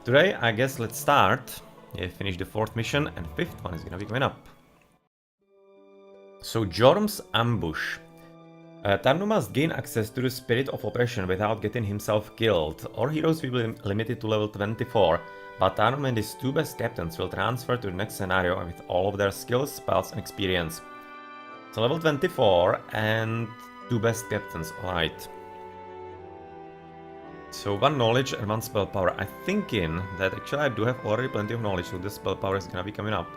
Today, I guess let's start. Yeah, finish the 4th mission, and 5th one is gonna be coming up. So, Jorm's ambush. Tarnum must gain access to the spirit of oppression without getting himself killed. Our heroes will be limited to level 24, but Tarnum and his 2 best captains will transfer to the next scenario with all of their skills, spells, and experience. So level 24 and 2 best captains, alright. So 1 knowledge and 1 spell power. I'm thinking that actually I do have already plenty of knowledge, so this spell power is gonna be coming up.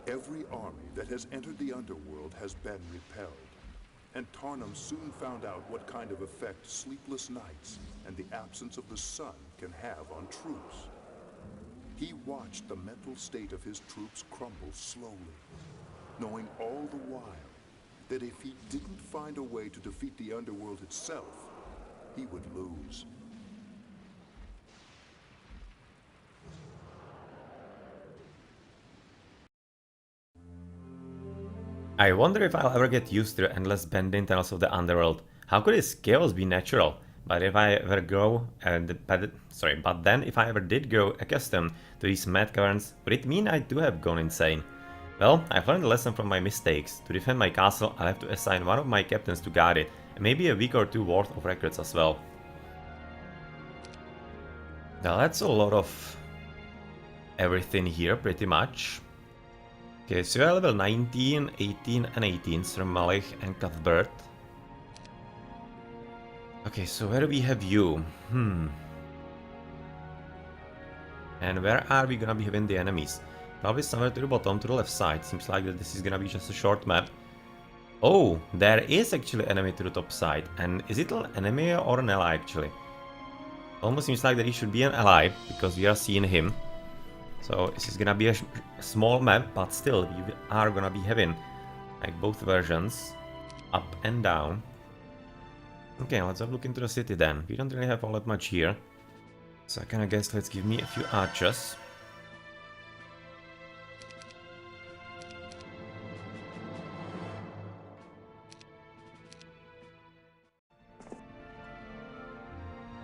Every army that has entered the Underworld has been repelled. And Tarnum soon found out what kind of effect sleepless nights and the absence of the sun can have on troops. He watched the mental state of his troops crumble slowly, knowing all the while that if he didn't find a way to defeat the Underworld itself, he would lose. I wonder if I'll ever get used to the endless bending tunnels of the Underworld. How could this chaos be natural? But if I ever grow, but then if I ever did grow accustomed to these mad caverns, would it mean I do have gone insane? Well, I've learned a lesson from my mistakes. To defend my castle, I'll have to assign one of my captains to guard it, and maybe a week or 2 worth of records as well. Now that's a lot of everything here, pretty much. Okay, so you're level 19, 18, and 18, Sir Malik and Cuthbert. Okay, so where do we have you? And where are we gonna be having the enemies? Probably somewhere to the bottom, to the left side. Seems like that this is gonna be just a short map. Oh, there is actually enemy to the top side. And is it an enemy or an ally actually? Almost seems like that he should be an ally, because we are seeing him. So this is gonna be a small map, but still we are gonna be having like both versions, up and down. Okay, let's have a look into the city then. We don't really have all that much here, so I kinda guess let's give me a few archers.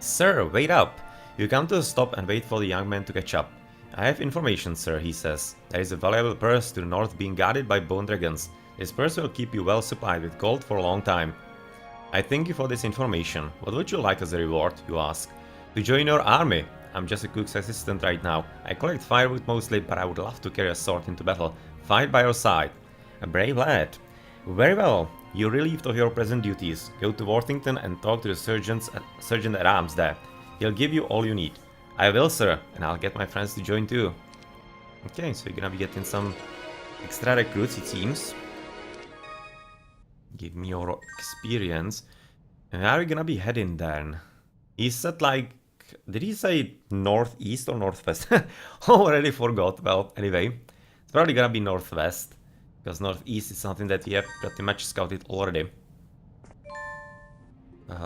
Sir, wait up! You come to a stop and wait for the young man to catch up. I have information, sir, he says. There is a valuable purse to the north being guarded by bone dragons. This purse will keep you well supplied with gold for a long time. I thank you for this information. What would you like as a reward, you ask? To join your army. I'm just a cook's assistant right now. I collect firewood mostly, but I would love to carry a sword into battle. Fight by your side. A brave lad. Very well. You're relieved of your present duties. Go to Worthington and talk to the sergeant at arms there. He'll give you all you need. I will, sir, and I'll get my friends to join too. Okay, so you're gonna be getting some extra recruits, it seems. Give me your experience. And where are we gonna be heading then? He said like... Did he say northeast or northwest? Already forgot. Well, anyway. It's probably gonna be northwest. Because northeast is something that we have pretty much scouted already.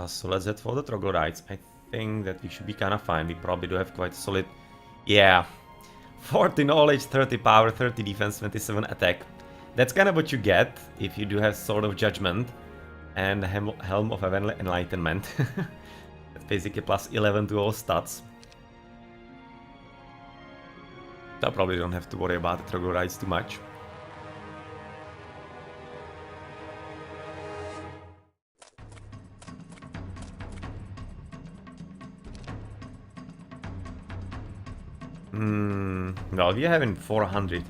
So let's head for the troglodytes. I think that we should be kind of fine. We probably do have quite a solid... Yeah. 40 knowledge, 30 power, 30 defense, 27 attack. That's kind of what you get if you do have Sword of Judgment and Helm of Enlightenment. That's basically plus 11 to all stats. So I probably don't have to worry about the troglodytes too much. Well, we're having 400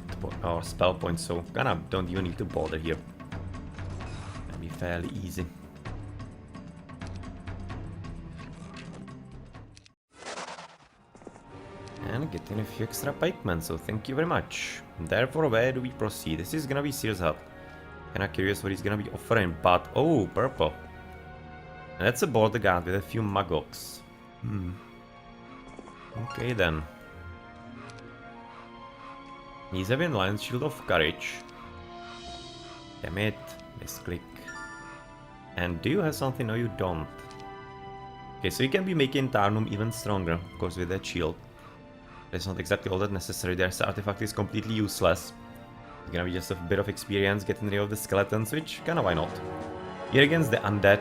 spell points, so kinda don't even need to bother here. That'll be fairly easy. And getting a few extra pikemen, so thank you very much. Therefore, where do we proceed? This is gonna be Sears Hut. Kinda curious what he's gonna be offering, but... Oh, purple. And that's a border guard with a few Magoks. Okay then. He's having Lion's Shield of Courage. Damn it, misclick. And do you have something? No, you don't. Okay, so you can be making Tarnum even stronger, of course, with that shield. That's not exactly all that necessary. Their artifact is completely useless. It's gonna be just a bit of experience getting rid of the skeletons, which kinda why not. Here against the undead.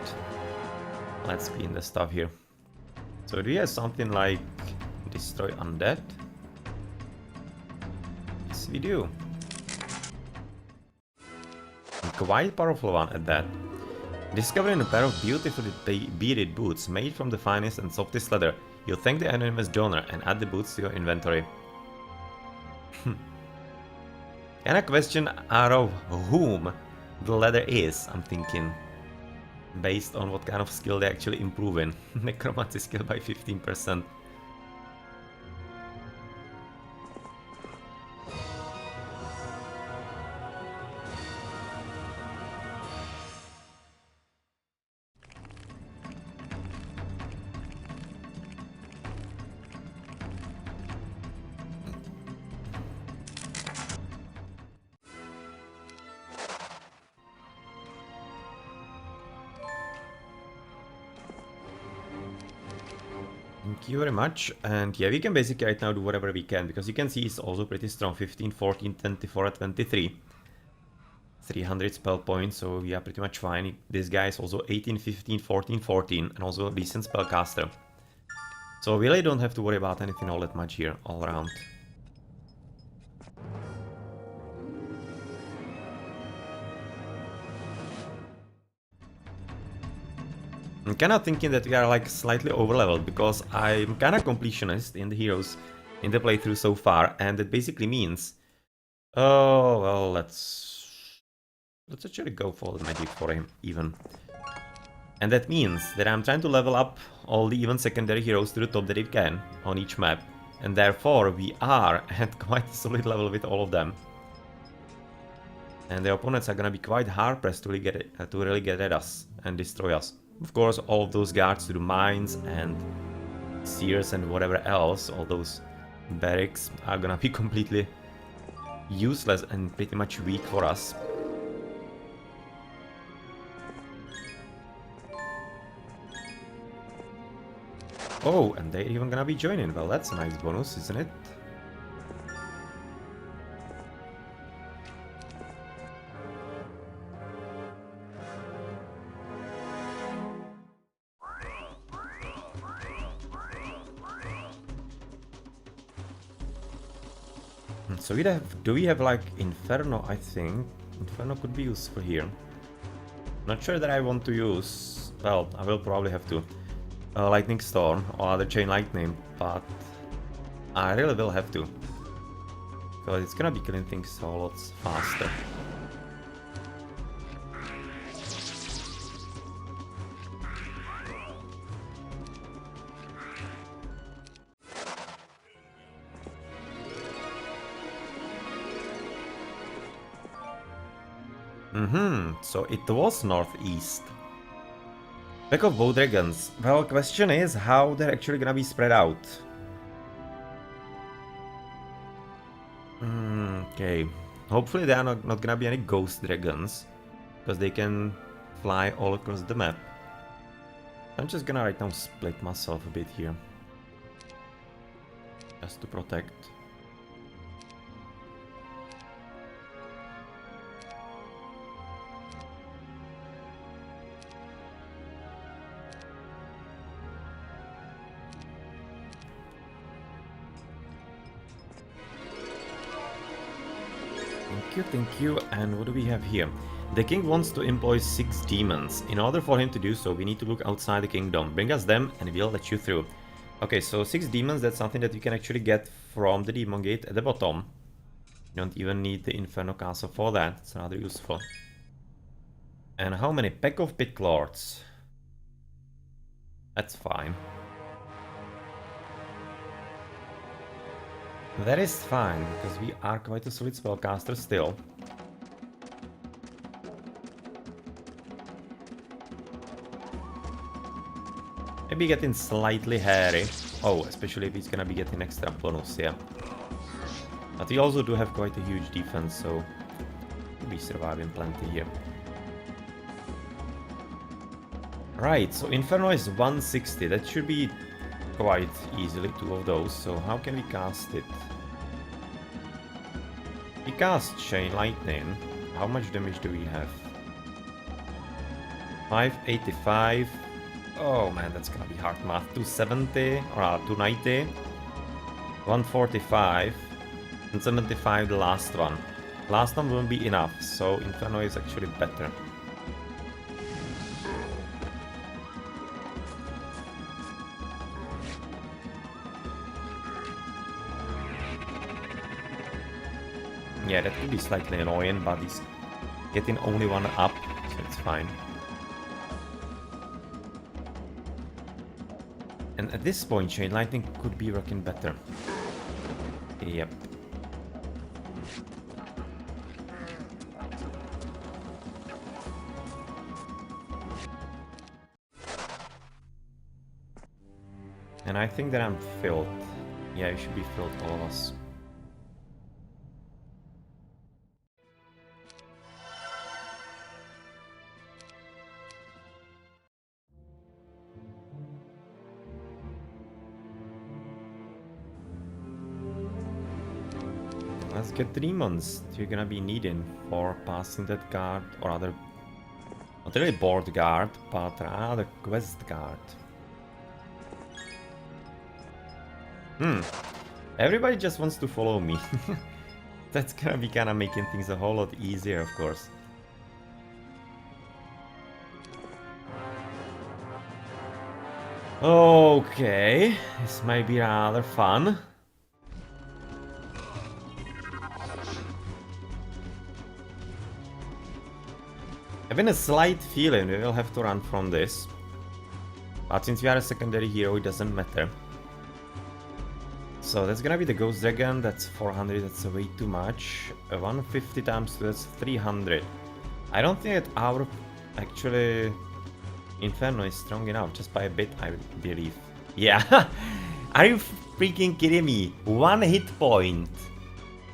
Let's clean the stuff here. So do you have something like destroy undead? Yes, we do. And quite powerful one at that. Discovering a pair of beautifully beaded boots made from the finest and softest leather, you thank the anonymous donor and add the boots to your inventory. Can I question out of whom the leather is, I'm thinking. Based on what kind of skill they actually improve in. Necromancy skill by 15%. Thank you very much, and yeah, we can basically right now do whatever we can, because you can see he's also pretty strong, 15, 14, 24, 23. 300 spell points, so we are pretty much fine. This guy is also 18, 15, 14, 14, and also a decent spellcaster. So we really don't have to worry about anything all that much here, all around. I'm kinda thinking that we are like slightly overleveled, because I'm kinda completionist in the heroes in the playthrough so far, and that basically means... Oh, well, let's actually go for the magic for him, even. And that means that I'm trying to level up all the even secondary heroes to the top that they can on each map, and therefore we are at quite a solid level with all of them. And the opponents are gonna be quite hard pressed to really get at us and destroy us. Of course, all of those guards to the mines and seers and whatever else, all those barracks are gonna be completely useless and pretty much weak for us. Oh, and they're even gonna be joining. Well, that's a nice bonus, isn't it? So do we have like Inferno? I think Inferno could be useful here. Not sure that I want to use. Well, I will probably have to Lightning Storm or other Chain Lightning, but I really will have to, because it's gonna be killing things a lot faster. So it was northeast. Pack of bow dragons. Well, question is how they're actually gonna be spread out. Okay. Hopefully there are not gonna be any ghost dragons, because they can fly all across the map. I'm just gonna right now split myself a bit here, just to protect. Thank you, and what do we have here? The king wants to employ 6 demons. In order for him to do so, we need to look outside the kingdom. Bring us them, and we'll let you through. Okay, so 6 demons, that's something that you can actually get from the demon gate at the bottom. You don't even need the Inferno Castle for that, it's rather useful. And how many? Pack of Pit Lords. That's fine. That is fine, because we are quite a solid spellcaster still. Maybe getting slightly hairy. Oh, especially if he's gonna be getting extra bonus, yeah. But we also do have quite a huge defense, so we'll be surviving plenty here. Right, so Inferno is 160, that should be quite easily 2 of those, so how can we cast it? We cast Chain Lightning. How much damage do we have? 585. Oh man, that's gonna be hard math. 270 or 290. 145 and 75 the last one. Last one won't be enough, so Inferno is actually better. Yeah, that could be slightly annoying, but he's getting only one up, so it's fine. And at this point, Chain Lightning could be working better. Yep. And I think that I'm filled. Yeah, you should be filled, all of us. Let's get demons you're gonna be needing for passing that guard, or other, not really board guard, but rather quest guard. Everybody just wants to follow me. That's gonna be kinda making things a whole lot easier, of course. Okay, this might be rather fun. Having a slight feeling we will have to run from this. But since we are a secondary hero, it doesn't matter. So that's gonna be the Ghost Dragon, that's 400, that's way too much. 150 times 2, that's 300. I don't think that our, actually, Inferno is strong enough, just by a bit, I believe. Yeah, are you freaking kidding me? 1 hit point.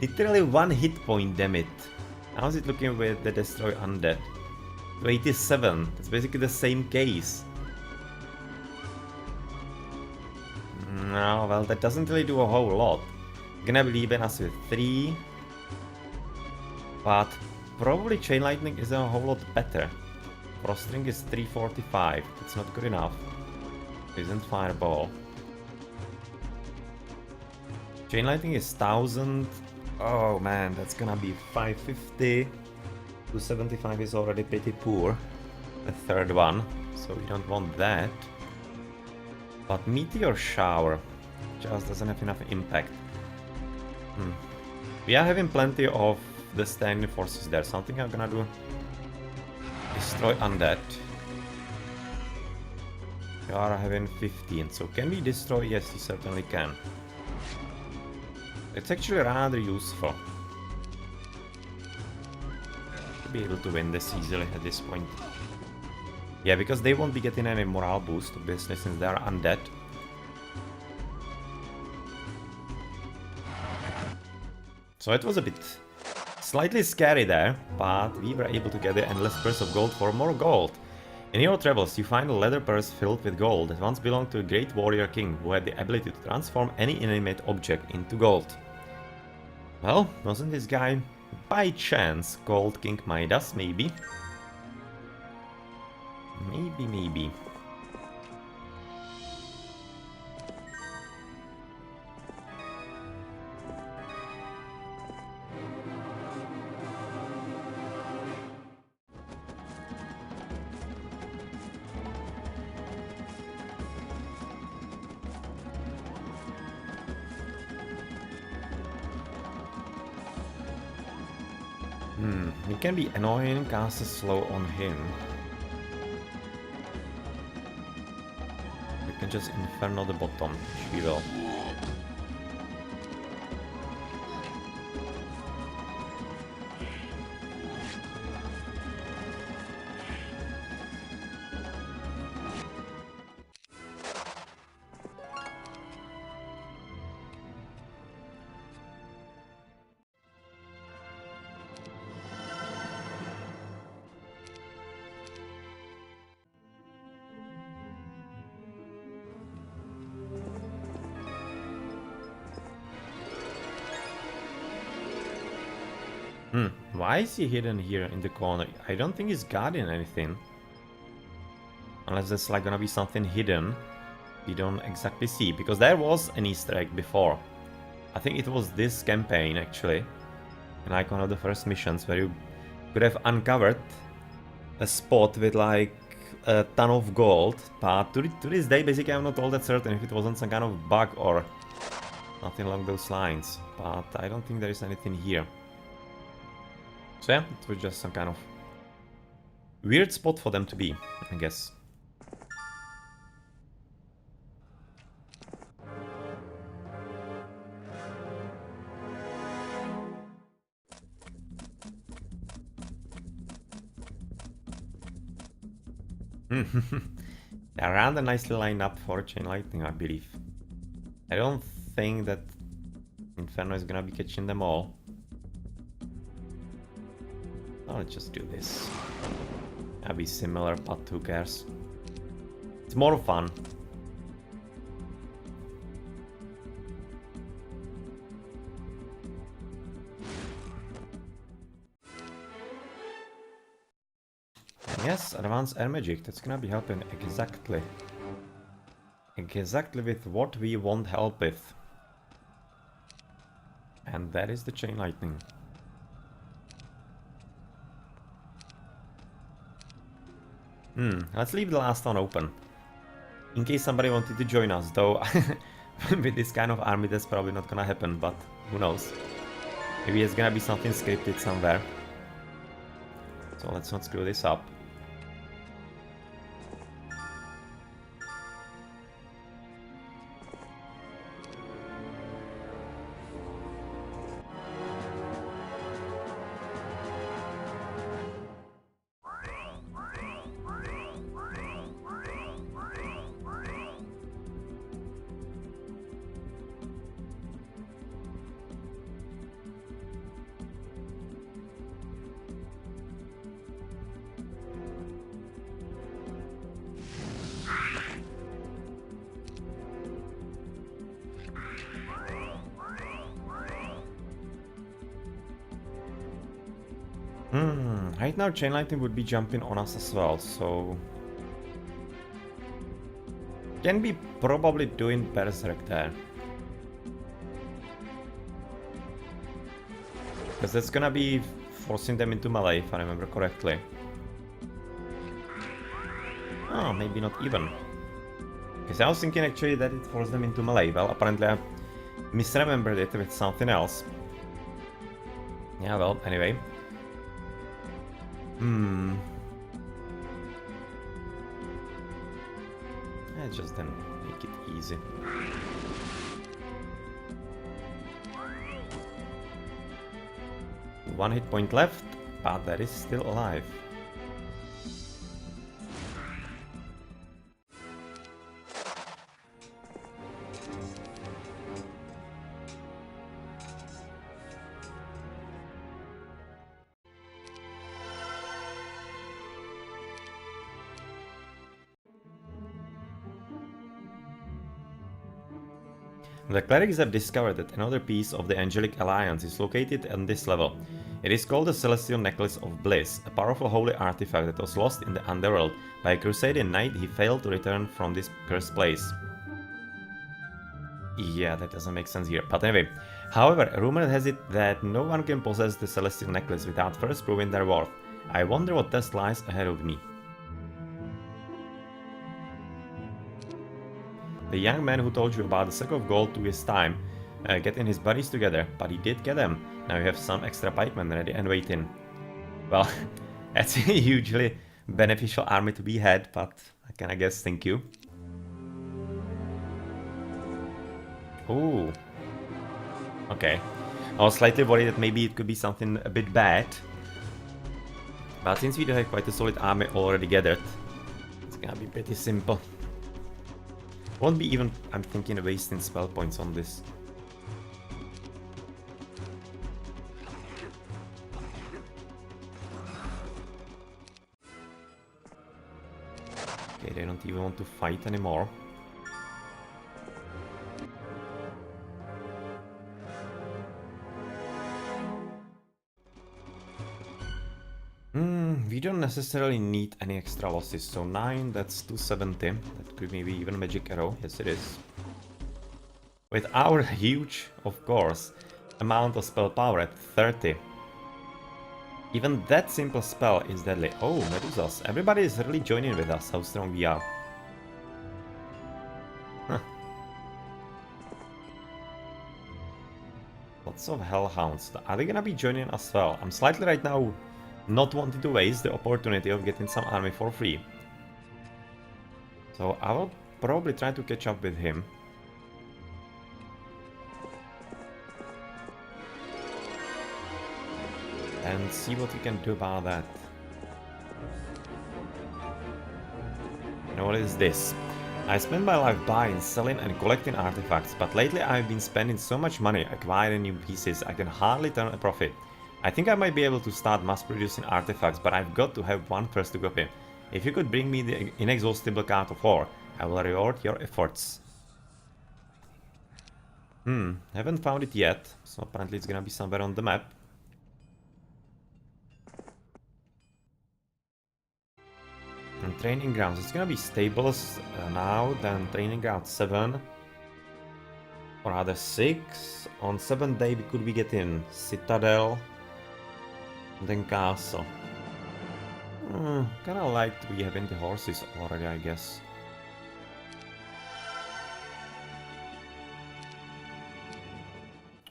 Literally 1 hit point, damn it. How's it looking with the Destroy Undead? 87, that's basically the same case. No, well, that doesn't really do a whole lot. Gonna be leaving us with 3. But probably Chain Lightning is a whole lot better. Frostring is 345, that's not good enough. Isn't Fireball. Chain Lightning is 1000. Oh man, that's gonna be 550. 275 is already pretty poor. The third one, so we don't want that. But Meteor Shower just doesn't have enough impact. We are having plenty of the standing forces there. Something I'm gonna do. Destroy Undead. We are having 15, so can we destroy? Yes, we certainly can. It's actually rather useful to be able to win this easily at this point. Yeah, because they won't be getting any morale boost, obviously, since they are undead. So it was a bit slightly scary there, but we were able to get the endless purse of gold for more gold. In your travels, you find a leather purse filled with gold that once belonged to a great warrior king who had the ability to transform any inanimate object into gold. Well, wasn't this guy by chance called King Midas, maybe? Maybe. It can be annoying, cast a slow on him. We can just Inferno the bottom, she will. Why is he hidden here in the corner? I don't think he's guarding anything. Unless there's like gonna be something hidden we don't exactly see. Because there was an Easter egg before. I think it was this campaign actually, in like one of the first missions, where you could have uncovered a spot with like a ton of gold, but to this day basically I'm not all that certain if it wasn't some kind of bug or nothing along those lines, but I don't think there is anything here. So yeah, it was just some kind of weird spot for them to be, I guess. Yeah, rather nicely lined up for Chain Lightning, I believe. I don't think that Inferno is gonna be catching them all. Oh, let's just do this. That'll be similar, but who cares? It's more fun. Yes, advanced air magic, that's gonna be helping exactly. Exactly with what we want help with. And that is the Chain Lightning. Let's leave the last one open. In case somebody wanted to join us, though with this kind of army that's probably not gonna happen, but who knows. Maybe it's gonna be something scripted somewhere. So let's not screw this up. Right now Chain Lightning would be jumping on us as well, so... Can be probably doing Berserk there. Because that's gonna be forcing them into melee, if I remember correctly. Oh, maybe not even. Because I was thinking actually that it forced them into melee. Well, apparently I misremembered it with something else. Yeah, well, anyway. Just then make it easy. One hit point left, but that is still alive. The clerics have discovered that another piece of the Angelic Alliance is located on this level. It is called the Celestial Necklace of Bliss, a powerful holy artifact that was lost in the Underworld by a crusading knight who failed to return from this cursed place. Yeah, that doesn't make sense here, but anyway. However, rumor has it that no one can possess the Celestial Necklace without first proving their worth. I wonder what test lies ahead of me. The young man who told you about the sack of gold took his time getting his buddies together, but he did get them. Now you have some extra pikemen ready and waiting. Well, that's a hugely beneficial army to be had, but I can, I guess, thank you. Ooh. Okay. I was slightly worried that maybe it could be something a bit bad. But since we do have quite a solid army already gathered, it's gonna be pretty simple. Won't be even, I'm thinking, wasting spell points on this. Okay, they don't even want to fight anymore. We don't necessarily need any extra losses, so 9, that's 270. That could maybe even magic arrow. Yes, it is. With our huge, of course, amount of spell power at 30. Even that simple spell is deadly. Oh, Medusas. Everybody is really joining with us, how strong we are. Huh. Lots of hellhounds. Are they gonna be joining as well? I'm slightly right now not wanting to waste the opportunity of getting some army for free. So I will probably try to catch up with him. And see what we can do about that. You know what is this? I spend my life buying, selling and collecting artifacts, but lately I've been spending so much money acquiring new pieces I can hardly turn a profit. I think I might be able to start mass producing artifacts, but I've got to have one first to copy. If you could bring me the inexhaustible cart of ore, I will reward your efforts. Haven't found it yet, so apparently it's gonna be somewhere on the map. And training grounds, it's gonna be stables now, then training ground 7. Or rather 6. On 7th day we could be getting Citadel. And then Castle. Kinda like to be having the horses already, I guess.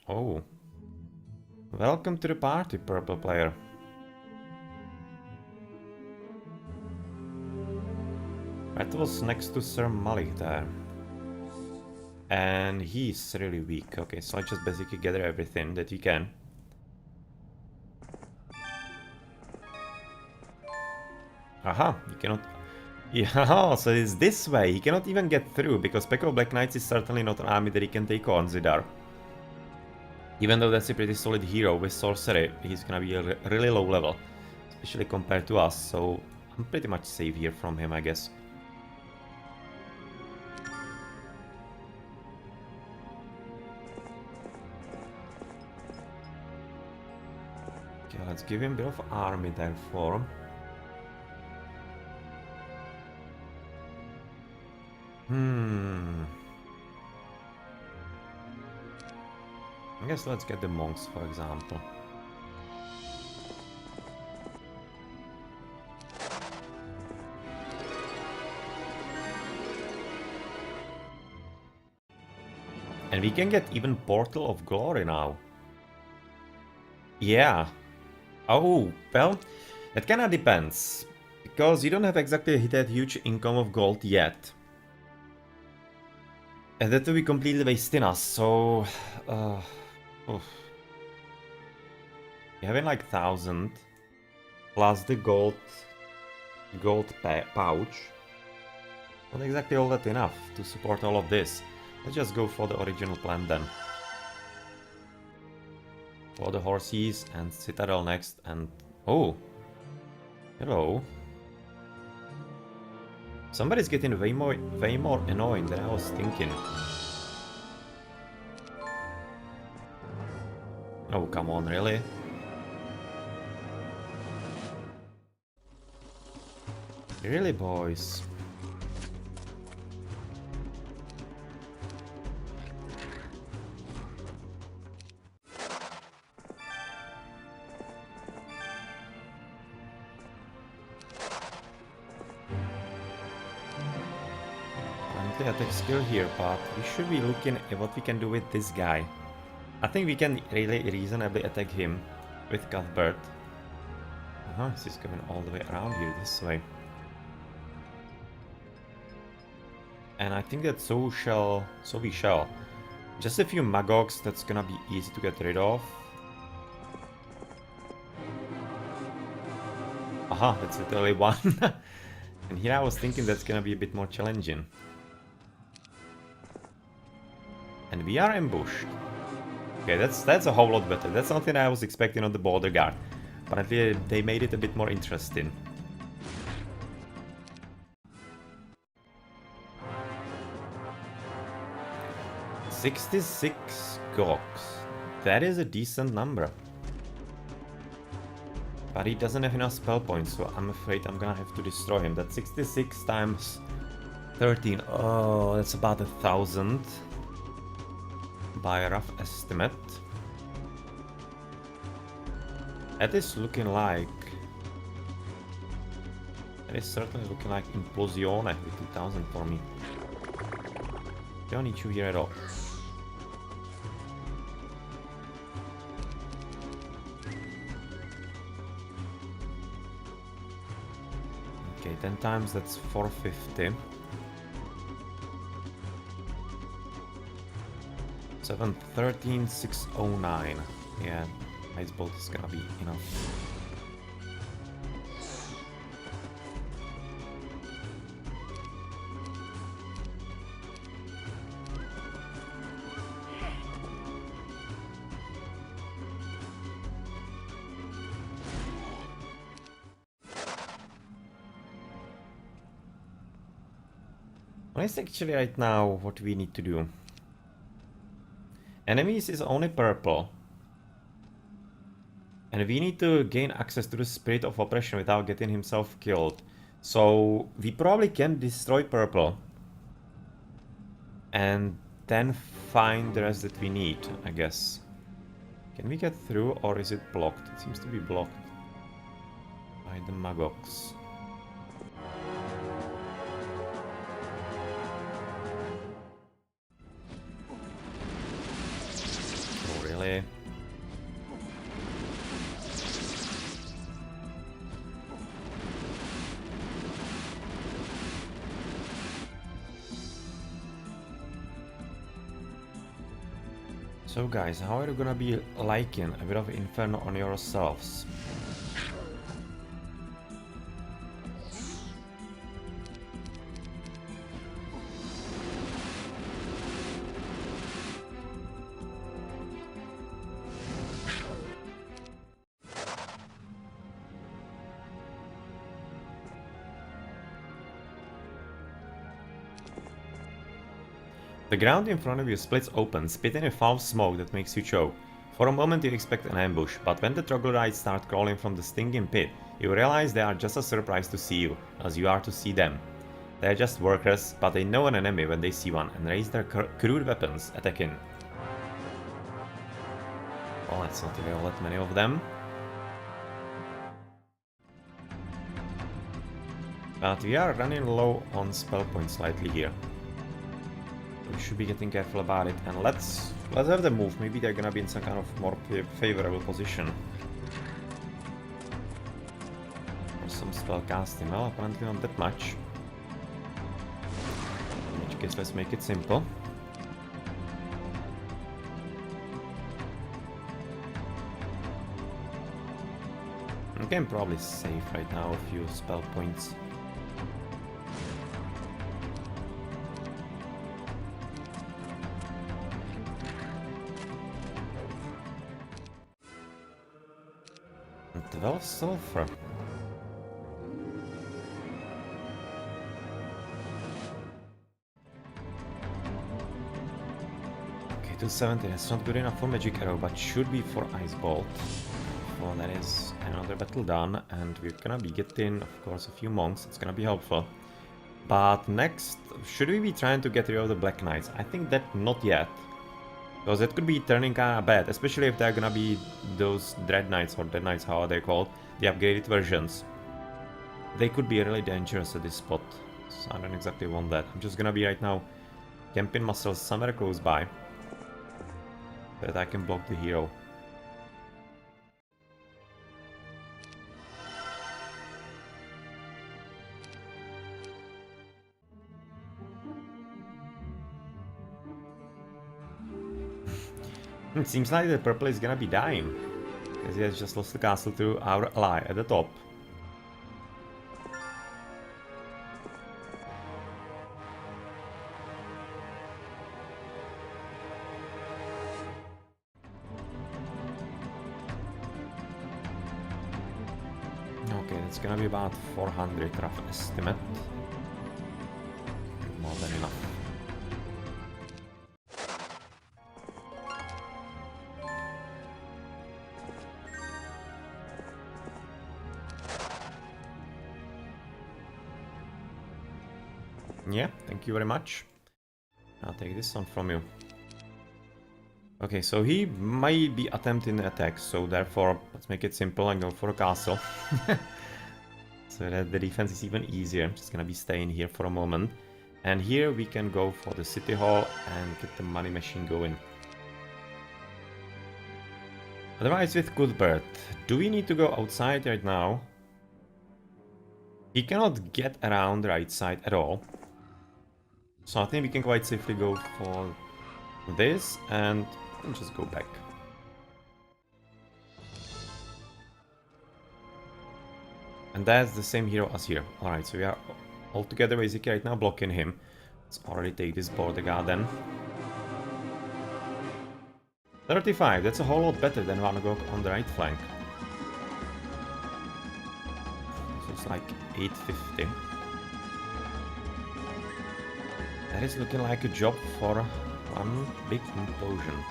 Oh. Welcome to the party, purple player. That was next to Sir Malik there. And he's really weak. Okay, so I just basically gather everything that we can. Aha, you cannot... Yeah, so it's this way. He cannot even get through, because Pack of Black Knights is certainly not an army that he can take on, Zidar. Even though that's a pretty solid hero with sorcery, he's gonna be a really low level. Especially compared to us, so I'm pretty much safe here from him, I guess. Okay, let's give him a bit of army therefore. I guess let's get the monks, for example. And we can get even Portal of Glory now. Yeah. Oh, well, that kinda depends. Because you don't have exactly that huge income of gold yet. And that will be completely wasting us, so... You're having like 1,000. Plus the gold pouch. Not exactly all that enough to support all of this. Let's just go for the original plan then. For the horses and Citadel next and... Oh! Hello. Somebody's getting way more annoying than I was thinking. Oh, come on, really? Really, boys? Attack skill here, but we should be looking at what we can do with this guy. I think we can really reasonably attack him with Cuthbert. He's coming all the way around here this way. And I think that so we shall. Just a few Magogs, that's gonna be easy to get rid of. Aha, that's literally one. And here I was thinking that's gonna be a bit more challenging. And we are ambushed. Okay, that's a whole lot better. That's something I was expecting on the border guard. Apparently they made it a bit more interesting. $66 Gogs. That is a decent number. But he doesn't have enough spell points, so I'm afraid I'm gonna have to destroy him. That's 66 times 13. Oh, that's about 1,000. by a rough estimate. That is looking like... That is certainly looking like Implosione with 2000 for me. Don't need you here at all. Okay, 10 times that's 450. 713, 609. Yeah, ice bolt is gonna be enough. What is actually right now what we need to do? Enemies is only purple. And we need to gain access to the Spirit of Oppression without getting himself killed. So we probably can destroy purple. And then find the rest that we need, I guess. Can we get through or is it blocked? It seems to be blocked by the Magoks. Oh, really? So guys, how are you gonna be liking a bit of Inferno on yourselves? The ground in front of you splits open, spitting a foul smoke that makes you choke. For a moment you expect an ambush, but when the troglodytes start crawling from the stinging pit, you realize they are just as surprised to see you, as you are to see them. They are just workers, but they know an enemy when they see one and raise their crude weapons, attacking. Well, that's not even that many of them. But we are running low on spell points slightly here. We should be getting careful about it, and let's have them move. Maybe they're gonna be in some kind of more favorable position. Or some spell casting. Well, apparently not that much. In which case, let's make it simple. We can probably save right now a few spell points. Develop sulfur. Okay, 270. That's not good enough for magic arrow, but should be for ice bolt. Well, that is another battle done, and we're gonna be getting, of course, a few monks. It's gonna be helpful. But next, should we be trying to get rid of the Black Knights? I think that not yet. Because it could be turning kinda bad, especially if they're gonna be those Dread Knights, or Dead Knights, how are they called? The upgraded versions. They could be really dangerous at this spot. So I don't exactly want that. I'm just gonna be right now camping muscles somewhere close by. So that I can block the hero. It seems like the purple is gonna be dying, because he has just lost the castle to our ally at the top. Okay, that's gonna be about 400 rough estimate. More than enough. Yeah, thank you very much. I'll take this one from you. Okay, so he might be attempting the attack, so therefore let's make it simple and go for a castle. So that the defense is even easier. I'm just gonna be staying here for a moment. And here we can go for the city hall and get the money machine going. Otherwise with Cuthbert, do we need to go outside right now? He cannot get around the right side at all. So I think we can quite safely go for this and just go back. And that's the same hero as here. Alright, so we are all together basically right now blocking him. Let's already take this border guard then. 35, that's a whole lot better than Van Gogh on the right flank. So it's like 850. That is looking like a job for one big implosion.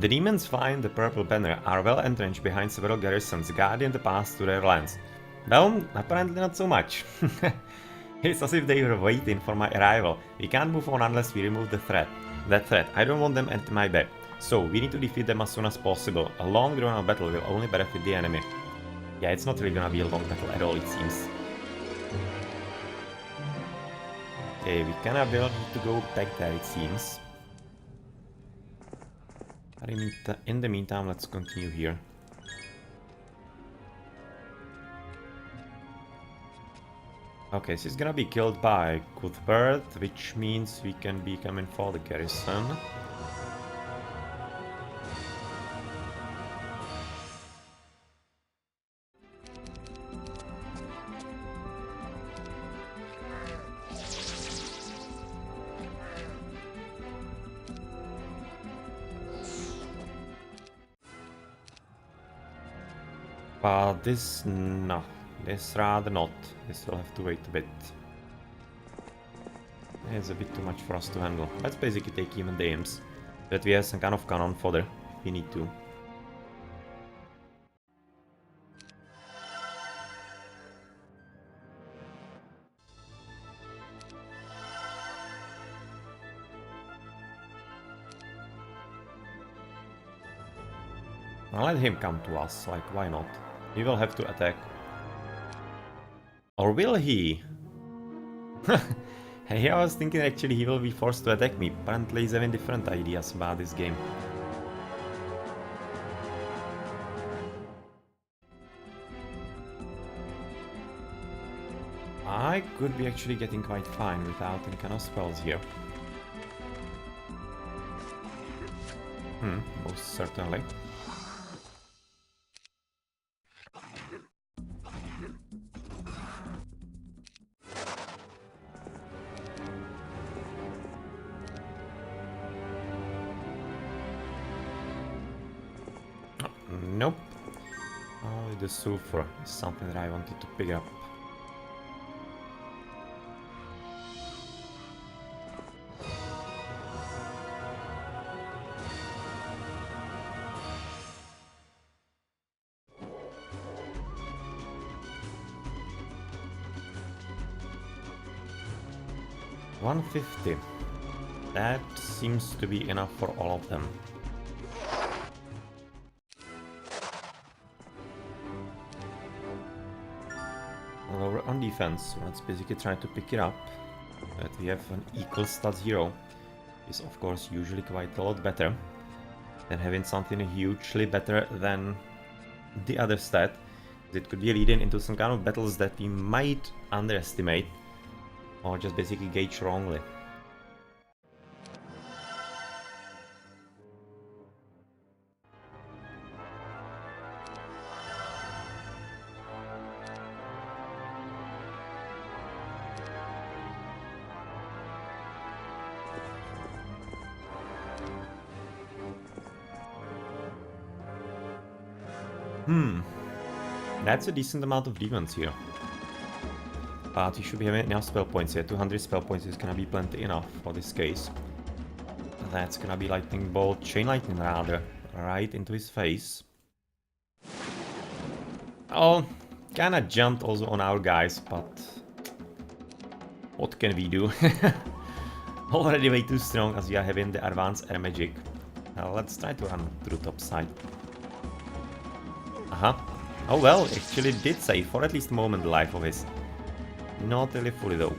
The demons flying the purple banner are well entrenched behind several garrisons guarding the paths to their lands. Well, apparently not so much. It's as if they were waiting for my arrival. We can't move on unless we remove the threat. That threat, I don't want them at my back. So, we need to defeat them as soon as possible. A long drawn out battle will only benefit the enemy. Yeah, it's not really gonna be a long battle at all, it seems. Okay, we kinda will need to go back there, it seems. But in the meantime, let's continue here. Okay, so he's gonna be killed by Cuthbert, which means we can be coming for the garrison. But this, no. This rather not. This will have to wait a bit. It's a bit too much for us to handle. Let's basically take even the aims. That we have some kind of cannon fodder if we need to. I'll let him come to us, like why not? He will have to attack. Or will he? Hey, I was thinking actually he will be forced to attack me. Apparently he's having different ideas about this game. I could be actually getting quite fine without any kind of spells here. Most certainly. Nope. Only the sulfur is something that I wanted to pick up. $150. That seems to be enough for all of them. Lower on defense, so let's basically try to pick it up. That we have an equal stats hero is of course usually quite a lot better than having something hugely better than the other stat. It could be leading into some kind of battles that we might underestimate or just basically gauge wrongly. That's a decent amount of demons here. But you should be having enough spell points here. 200 spell points is gonna be plenty enough for this case. That's gonna be lightning bolt, chain lightning rather, right into his face. Oh, kinda jumped also on our guys, but what can we do? Already way too strong as we are having the advanced air magic. Now let's try to run to the top side. Oh well, actually did save for at least a moment the life of his. Not really fully though.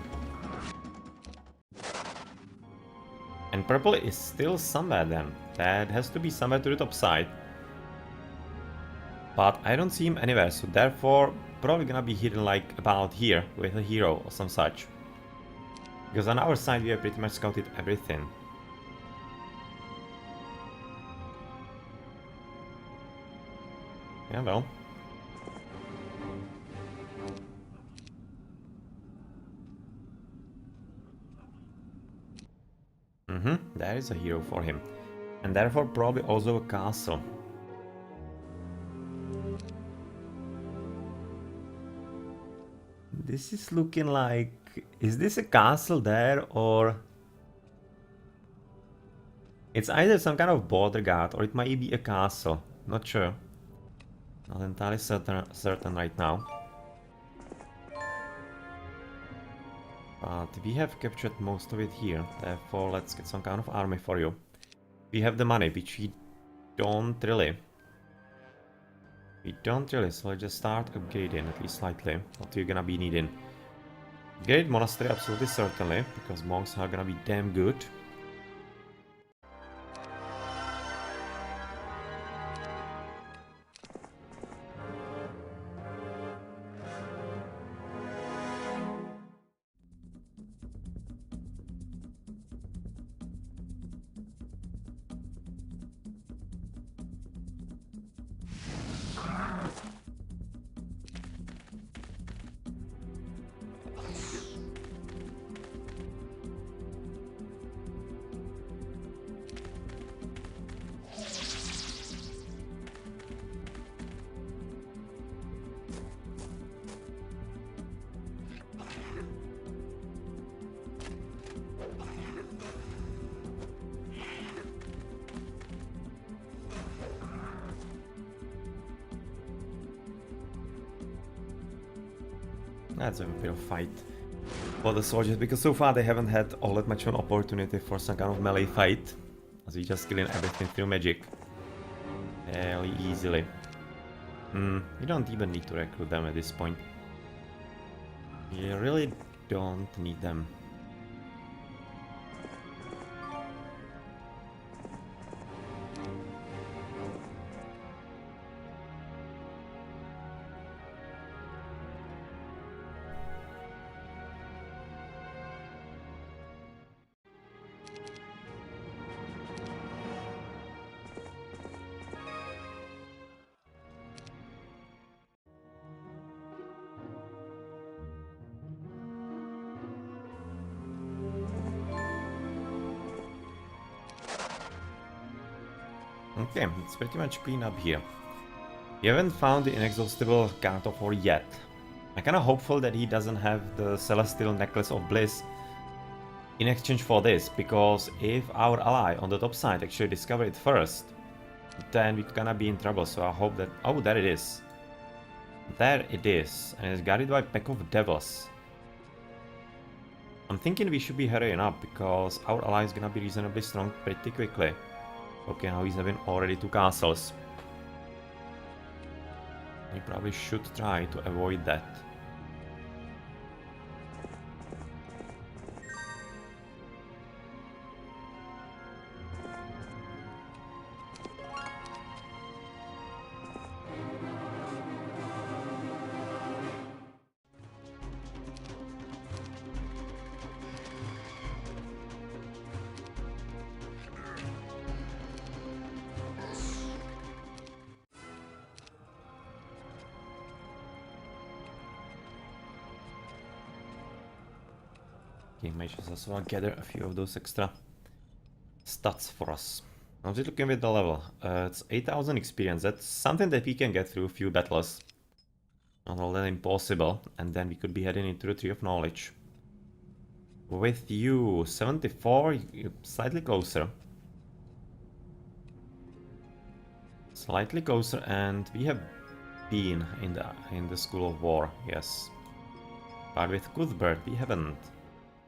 And purple is still somewhere then. That has to be somewhere to the top side. But I don't see him anywhere, so therefore probably gonna be hidden like about here with a hero or some such. Because on our side we have pretty much scouted everything. Yeah, well. There is a hero for him. And therefore probably also a castle. This is looking like... Is this a castle there or... It's either some kind of border guard or it might be a castle. Not sure. Not entirely certain right now. But we have captured most of it here. Therefore let's get some kind of army for you. We have the money, which we don't really. So let's just start upgrading, at least slightly. What you're gonna be needing. Great monastery, absolutely certainly, because monks are gonna be damn good. That's a bit of fight for the soldiers, because so far they haven't had all that much of an opportunity for some kind of melee fight, as we just killing everything through magic fairly easily. You don't even need to recruit them at this point. You really don't need them. Okay, it's pretty much clean up here. We haven't found the inexhaustible Cartophore yet. I'm kinda hopeful that he doesn't have the Celestial Necklace of Bliss in exchange for this, because if our ally on the top side actually discover it first, then we're gonna be in trouble, so I hope that... Oh, there it is. There it is, and it's guarded by a pack of devils. I'm thinking we should be hurrying up, because our ally is gonna be reasonably strong pretty quickly. Okay, now he's having already 2 castles. We probably should try to avoid that. Okay, might just as well gather a few of those extra stats for us. I'm just looking at the level. It's 8,000 experience. That's something that we can get through a few battles. Not all that impossible. And then we could be heading into the Tree of Knowledge. With you, 74, you're slightly closer. Slightly closer, and we have been in the School of War, yes. But with Cuthbert we haven't.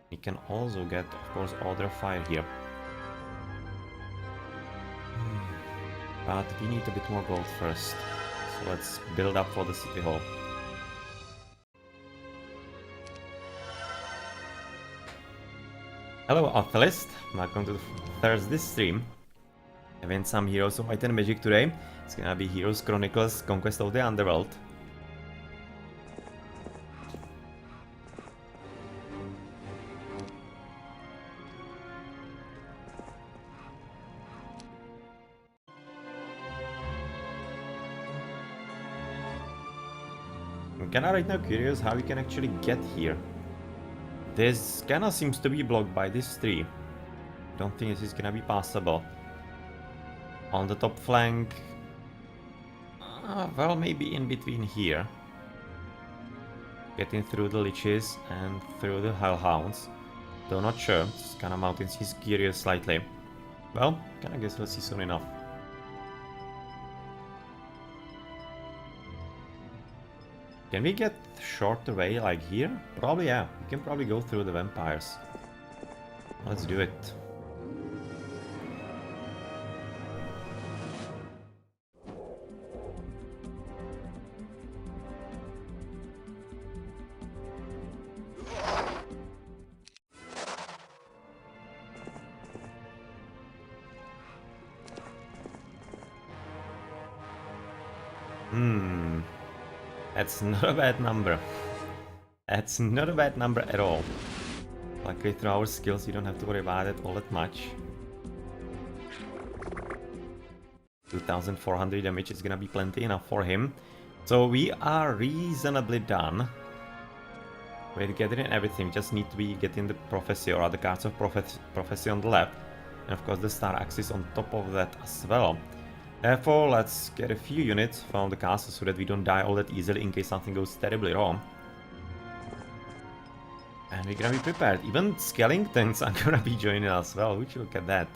We can also get, of course, Order of Fire here. But we need a bit more gold first. So let's build up for the City Hall. Hello Athelist, welcome to the Thursday stream. Having some Heroes of Might and Magic today. It's gonna be Heroes Chronicles, Conquest of the Underworld. I'm kinda right now curious how we can actually get here. This kinda seems to be blocked by this tree. Don't think this is gonna be possible. On the top flank... well, maybe in between here. Getting through the Liches and through the Hellhounds. Though not sure, this kinda mountains is curious slightly. Well, kinda guess we'll see soon enough. Can we get shorter way like here? Probably, yeah. We can probably go through the vampires. Let's do it. That's not a bad number. That's not a bad number at all. Luckily through our skills you don't have to worry about it all that much. 2400 damage is gonna be plenty enough for him. So we are reasonably done with gathering everything. We just need to be getting the prophecy or other cards of prophecy on the left. And of course the star axis on top of that as well. Therefore, let's get a few units from the castle so that we don't die all that easily in case something goes terribly wrong. And we're gonna be prepared. Even skeletons are gonna be joining us as well. Would you look at that?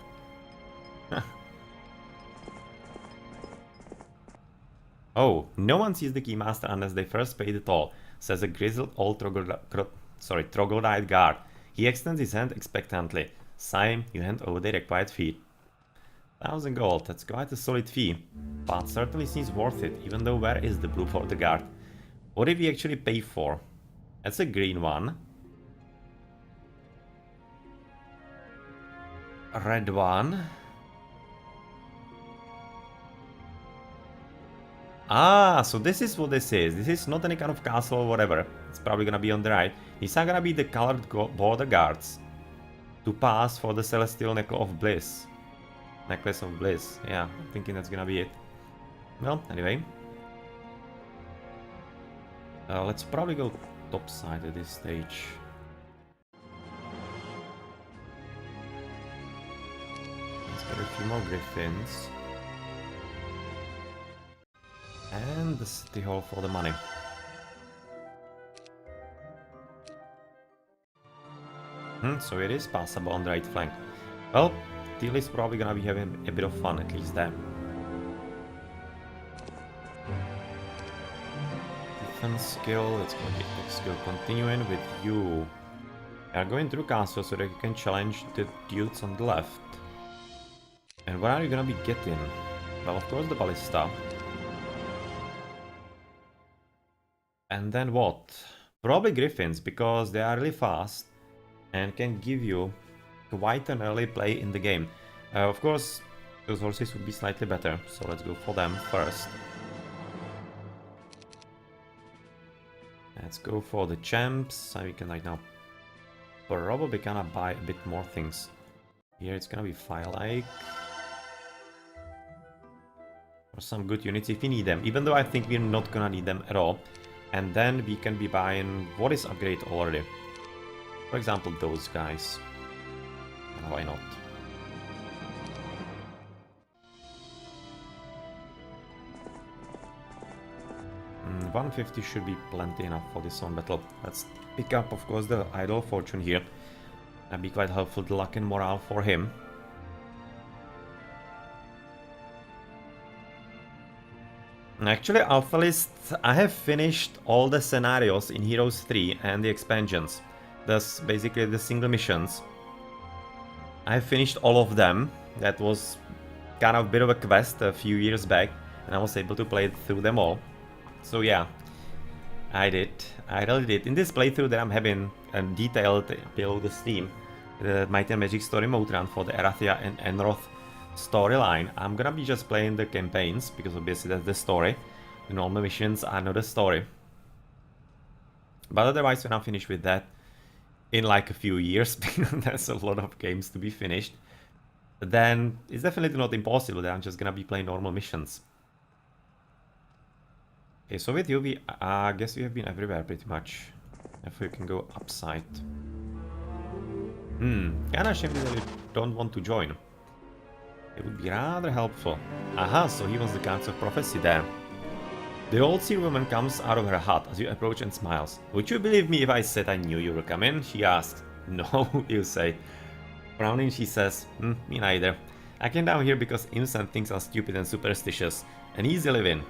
Oh, no one sees the Keymaster unless they first pay the toll, says a grizzled old troglodyte guard. He extends his hand expectantly. Sighing, you hand over the required fee. 1000 gold, that's quite a solid fee, but certainly seems worth it, even though where is the blue for the guard? What did we actually pay for? That's a green one. A red one. Ah, so this is what this is. This is not any kind of castle or whatever. It's probably gonna be on the right. These are gonna be the colored border guards to pass for the Celestial Necklace of Bliss. Necklace of Bliss. Yeah, I'm thinking that's gonna be it. Well, anyway. Let's probably go topside at this stage. Let's get a few more griffins. And the city hall for the money. So it is passable on the right flank. Well, Teal is probably gonna be having a bit of fun, at least there. Defense skill, let's go attack skill. Continuing with you. We are going through castle so that you can challenge the dudes on the left. And what are you gonna be getting? Well, of course the ballista. And then what? Probably griffins, because they are really fast and can give you quite an early play in the game. Of course, those horses would be slightly better, so let's go for them first. Let's go for the champs. We can right now probably gonna buy a bit more things. Here it's gonna be Firelike. Or some good units if we need them, even though I think we're not gonna need them at all. And then we can be buying what is upgrade already. For example, those guys. Why not? 150 should be plenty enough for this one battle. Let's pick up, of course, the Idol of Fortune here. That'd be quite helpful, the luck and morale for him. Actually, Alpha List, I have finished all the scenarios in Heroes 3 and the expansions. That's basically the single missions. I finished all of them. That was kind of a bit of a quest a few years back, and I was able to play through them all. So yeah, I did. I really did. In this playthrough that I'm having detailed below the Steam, the Might and Magic Story Mode run for the Erathia and Enroth storyline, I'm gonna be just playing the campaigns, because obviously that's the story. The normal missions are not the story. But otherwise, when I'm finished with that, in like a few years, because there's a lot of games to be finished, then it's definitely not impossible that I'm just gonna be playing normal missions. Okay, so with you, I guess we have been everywhere pretty much. If we can go upside. Kinda shame that you don't want to join. It would be rather helpful. Aha, so he was the Council of Prophecy there. The old sea woman comes out of her hut as you approach and smiles. Would you believe me if I said I knew you were coming? She asks. No, you say. Frowning, she says, me neither. I came down here because imps and things are stupid and superstitious, and easy living.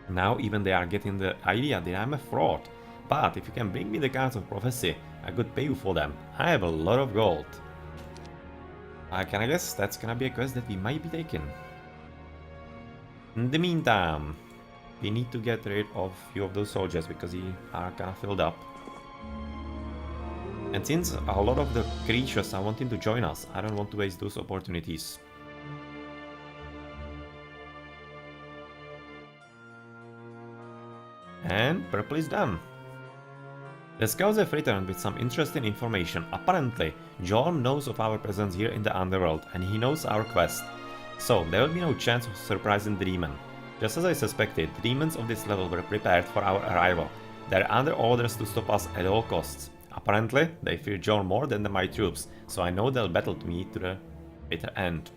Now even they are getting the idea that I'm a fraud. But if you can bring me the cards of prophecy, I could pay you for them. I have a lot of gold. I guess that's gonna be a quest that we might be taking. In the meantime, we need to get rid of a few of those soldiers because they are kinda filled up. And since a lot of the creatures are wanting to join us, I don't want to waste those opportunities. And purple is done. The scouts have returned with some interesting information. Apparently, Jorm knows of our presence here in the Underworld, and he knows our quest. So, there will be no chance of surprising the demon. Just as I suspected, the demons of this level were prepared for our arrival. They're under orders to stop us at all costs. Apparently, they fear Jorm more than my troops, so I know they'll battle me to the bitter end.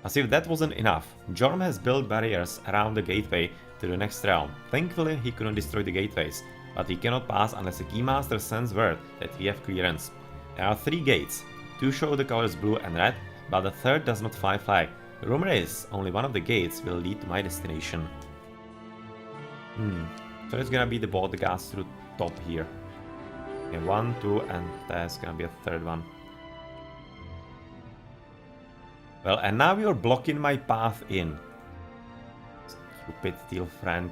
As if that wasn't enough, Jorm has built barriers around the gateway to the next realm. Thankfully, he couldn't destroy the gateways, but he cannot pass unless the Keymaster sends word that we have clearance. There are 3 gates. 2 show the colors blue and red, but the third does not fly. The rumor is only one of the gates will lead to my destination. So it's gonna be the gas through top here. Okay, 1, 2, and there's gonna be a third one. Well, and now you're blocking my path in. Stupid steel friend.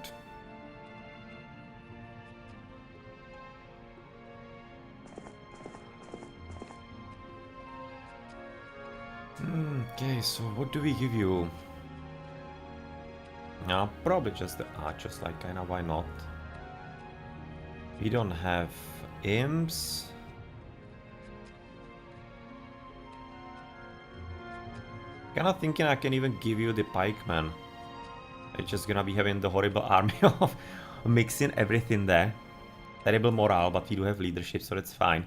Okay, so what do we give you? No, probably just the archers, like kinda why not? We don't have imps. Kinda thinking I can even give you the pikemen. It's just gonna be having the horrible army of mixing everything there. Terrible morale, but we do have leadership, so that's fine.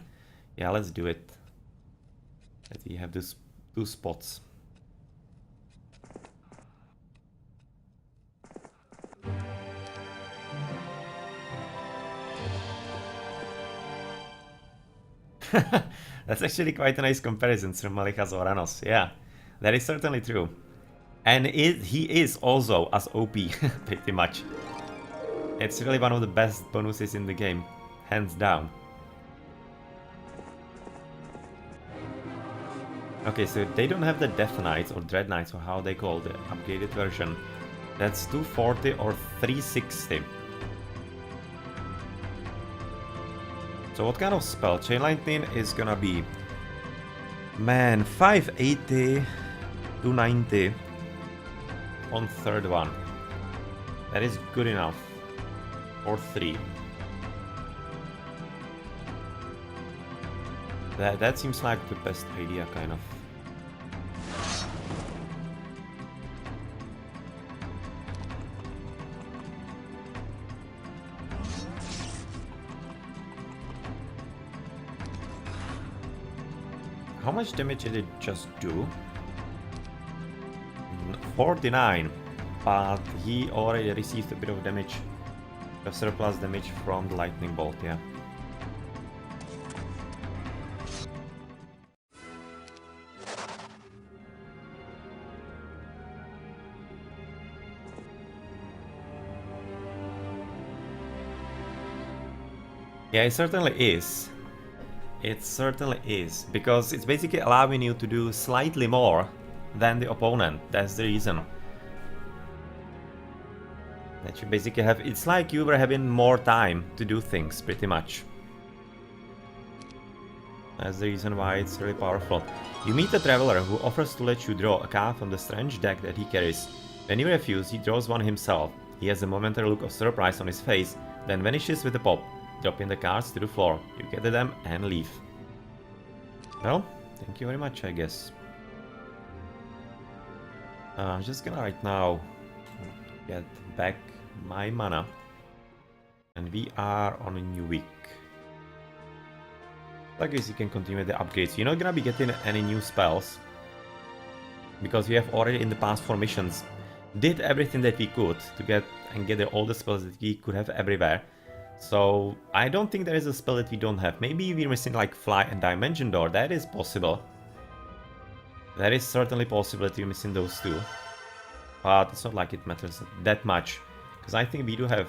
Yeah, let's do it. Let me have these 2 spots. That's actually quite a nice comparison, Sir Malichas Oranos. Yeah, that is certainly true. And he is also as OP, pretty much. It's really one of the best bonuses in the game, hands down. Okay, so they don't have the Death Knights or Dread Knights or how they call the upgraded version. That's 240 or 360. So what kind of spell? Chain Lightning is gonna be... Man, 580, 290 on third one. That is good enough. Or 3. That seems like the best idea, kind of. How much damage did it just do? 49. But he already received a bit of damage. A surplus damage from the lightning bolt, yeah. Yeah, it certainly is. It certainly is, because it's basically allowing you to do slightly more than the opponent. That's the reason. That you basically have, it's like you were having more time to do things, pretty much. That's the reason why it's really powerful. You meet a traveler who offers to let you draw a card from the strange deck that he carries. When you refuse, he draws one himself. He has a momentary look of surprise on his face, then vanishes with a pop, dropping the cards to the floor. You gather them and leave. Well, thank you very much, I guess. I'm just gonna right now get back my mana. And we are on a new week. I guess you can continue with the upgrades. You're not gonna be getting any new spells, because we have already in the past 4 missions did everything that we could to get and gather all the spells that we could have everywhere. So I don't think there is a spell that we don't have. Maybe we're missing like Fly and Dimension Door. That is possible. That is certainly possible that we're missing those two. But it's not like it matters that much, because I think we do have,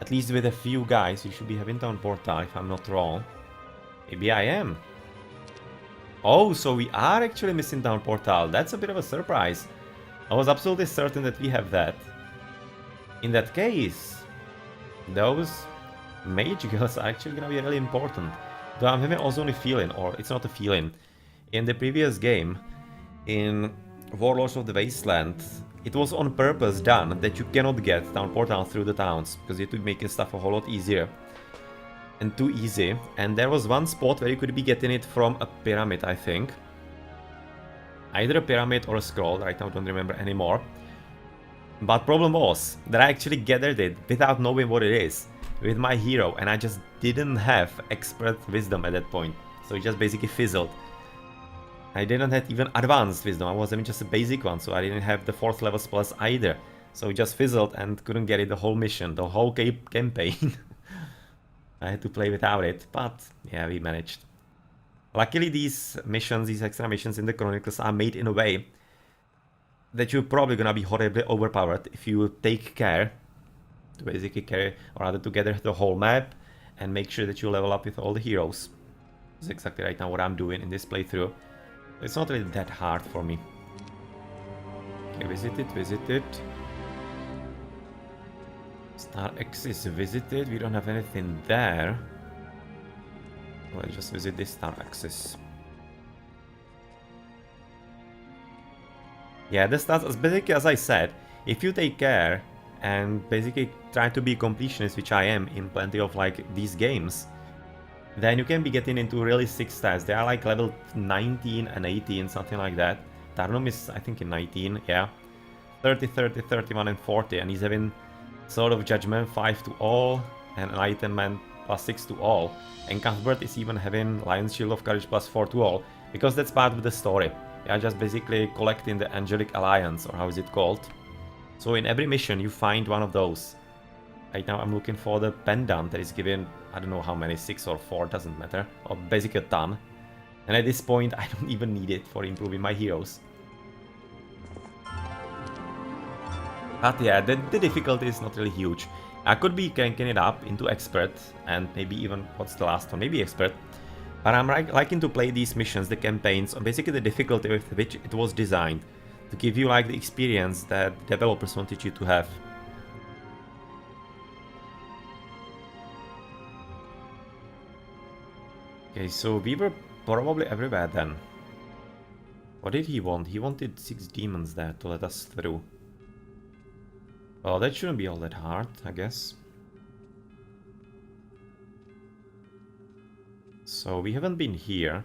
at least with a few guys, we should be having Town Portal if I'm not wrong. Maybe I am. Oh, so we are actually missing Town Portal. That's a bit of a surprise. I was absolutely certain that we have that. In that case, those mage girls are actually gonna be really important. Though I'm having also a feeling, or it's not a feeling. In the previous game, in Warlords of the Wasteland, it was on purpose done that you cannot get Town Portal through the towns, because you have to be making stuff a whole lot easier. And too easy. And there was one spot where you could be getting it from a pyramid, I think. Either a pyramid or a scroll, right now I don't remember anymore. But problem was that I actually gathered it without knowing what it is with my hero, and I just didn't have expert wisdom at that point. So it just basically fizzled. I didn't have even advanced wisdom, I was having just a basic one, so I didn't have the 4th level spells either. So it just fizzled and couldn't get it the whole mission, the whole campaign. I had to play without it, but yeah, we managed. Luckily these missions, these extra missions in the Chronicles are made in a way that you're probably gonna be horribly overpowered if you take care to basically carry, or rather to gather the whole map and make sure that you level up with all the heroes. That's exactly right now what I'm doing in this playthrough. It's not really that hard for me. Okay, visit it. Star X is visited, we don't have anything there. Let's just visit this Star Axis. Yeah, this starts as basically as I said, if you take care and basically try to be completionist, which I am in plenty of like these games, then you can be getting into really sick stats. They are like level 19 and 18, something like that. Tarnum is I think in 19, yeah. 30, 30, 31 and 40, and he's having Sword of Judgment 5 to all, and Enlightenment +6 to all. And Cuthbert is even having Lion's Shield of Courage +4 to all, because that's part of the story. You are just basically collecting the Angelic Alliance, or how is it called. So in every mission you find one of those. Right now I'm looking for the pendant that is given, I don't know how many, 6 or 4, doesn't matter, or basically a ton. And at this point I don't even need it for improving my heroes. But yeah, the difficulty is not really huge. I could be cranking it up into expert, and maybe even, what's the last one, maybe expert. But I'm liking to play these missions, the campaigns, on basically the difficulty with which it was designed, to give you like the experience that developers wanted you to have. Okay, so we were probably everywhere then. What did he want? He wanted 6 demons there to let us through. Well, that shouldn't be all that hard, I guess. So we haven't been here,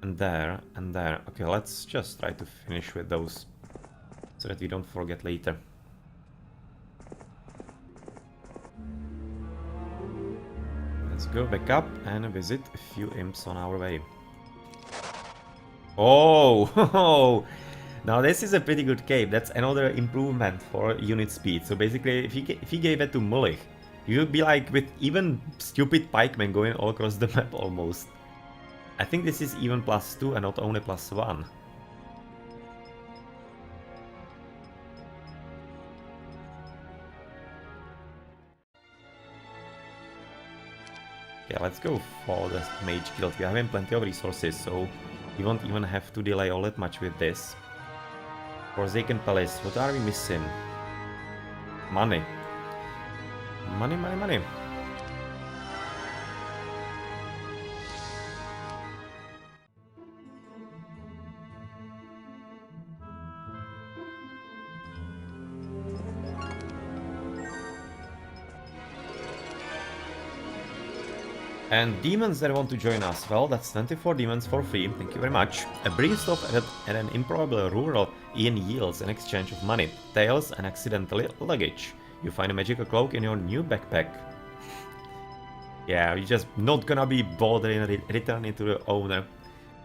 and there, and there. Okay, let's just try to finish with those, so that we don't forget later. Let's go back up and visit a few imps on our way. Oh! Now this is a pretty good cave. That's another improvement for unit speed. So basically, if you gave it to Mullich, you would be like with even stupid pikemen going all across the map almost. I think this is even +2 and not only +1. Yeah, let's go for the mage guild. We have plenty of resources, so we won't even have to delay all that much with this. Forsaken Palace, what are we missing? Money. Money, money, money. And demons that want to join us. Well, that's 24 demons for free. Thank you very much. A brief stop at an improbable rural inn yields an exchange of money, tails, and accidentally luggage. You find a magical cloak in your new backpack. Yeah, we're just not gonna be bothering returning to the owner.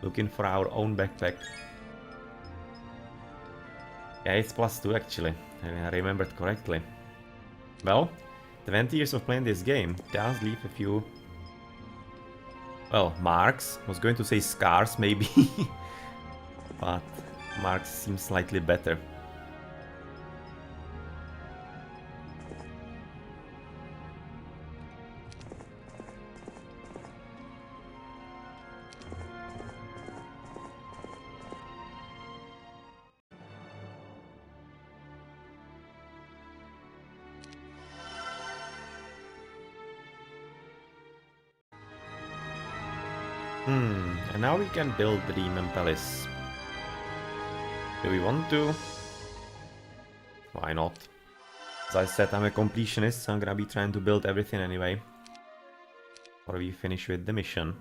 Looking for our own backpack. Yeah, it's +2 actually. I remembered correctly. Well, 20 years of playing this game does leave a few... Well, marks. I was going to say scars, maybe. But marks seem slightly better. And now we can build the Demon Palace. Do we want to? Why not? As I said, I'm a completionist, so I'm gonna be trying to build everything anyway. Or we finish with the mission.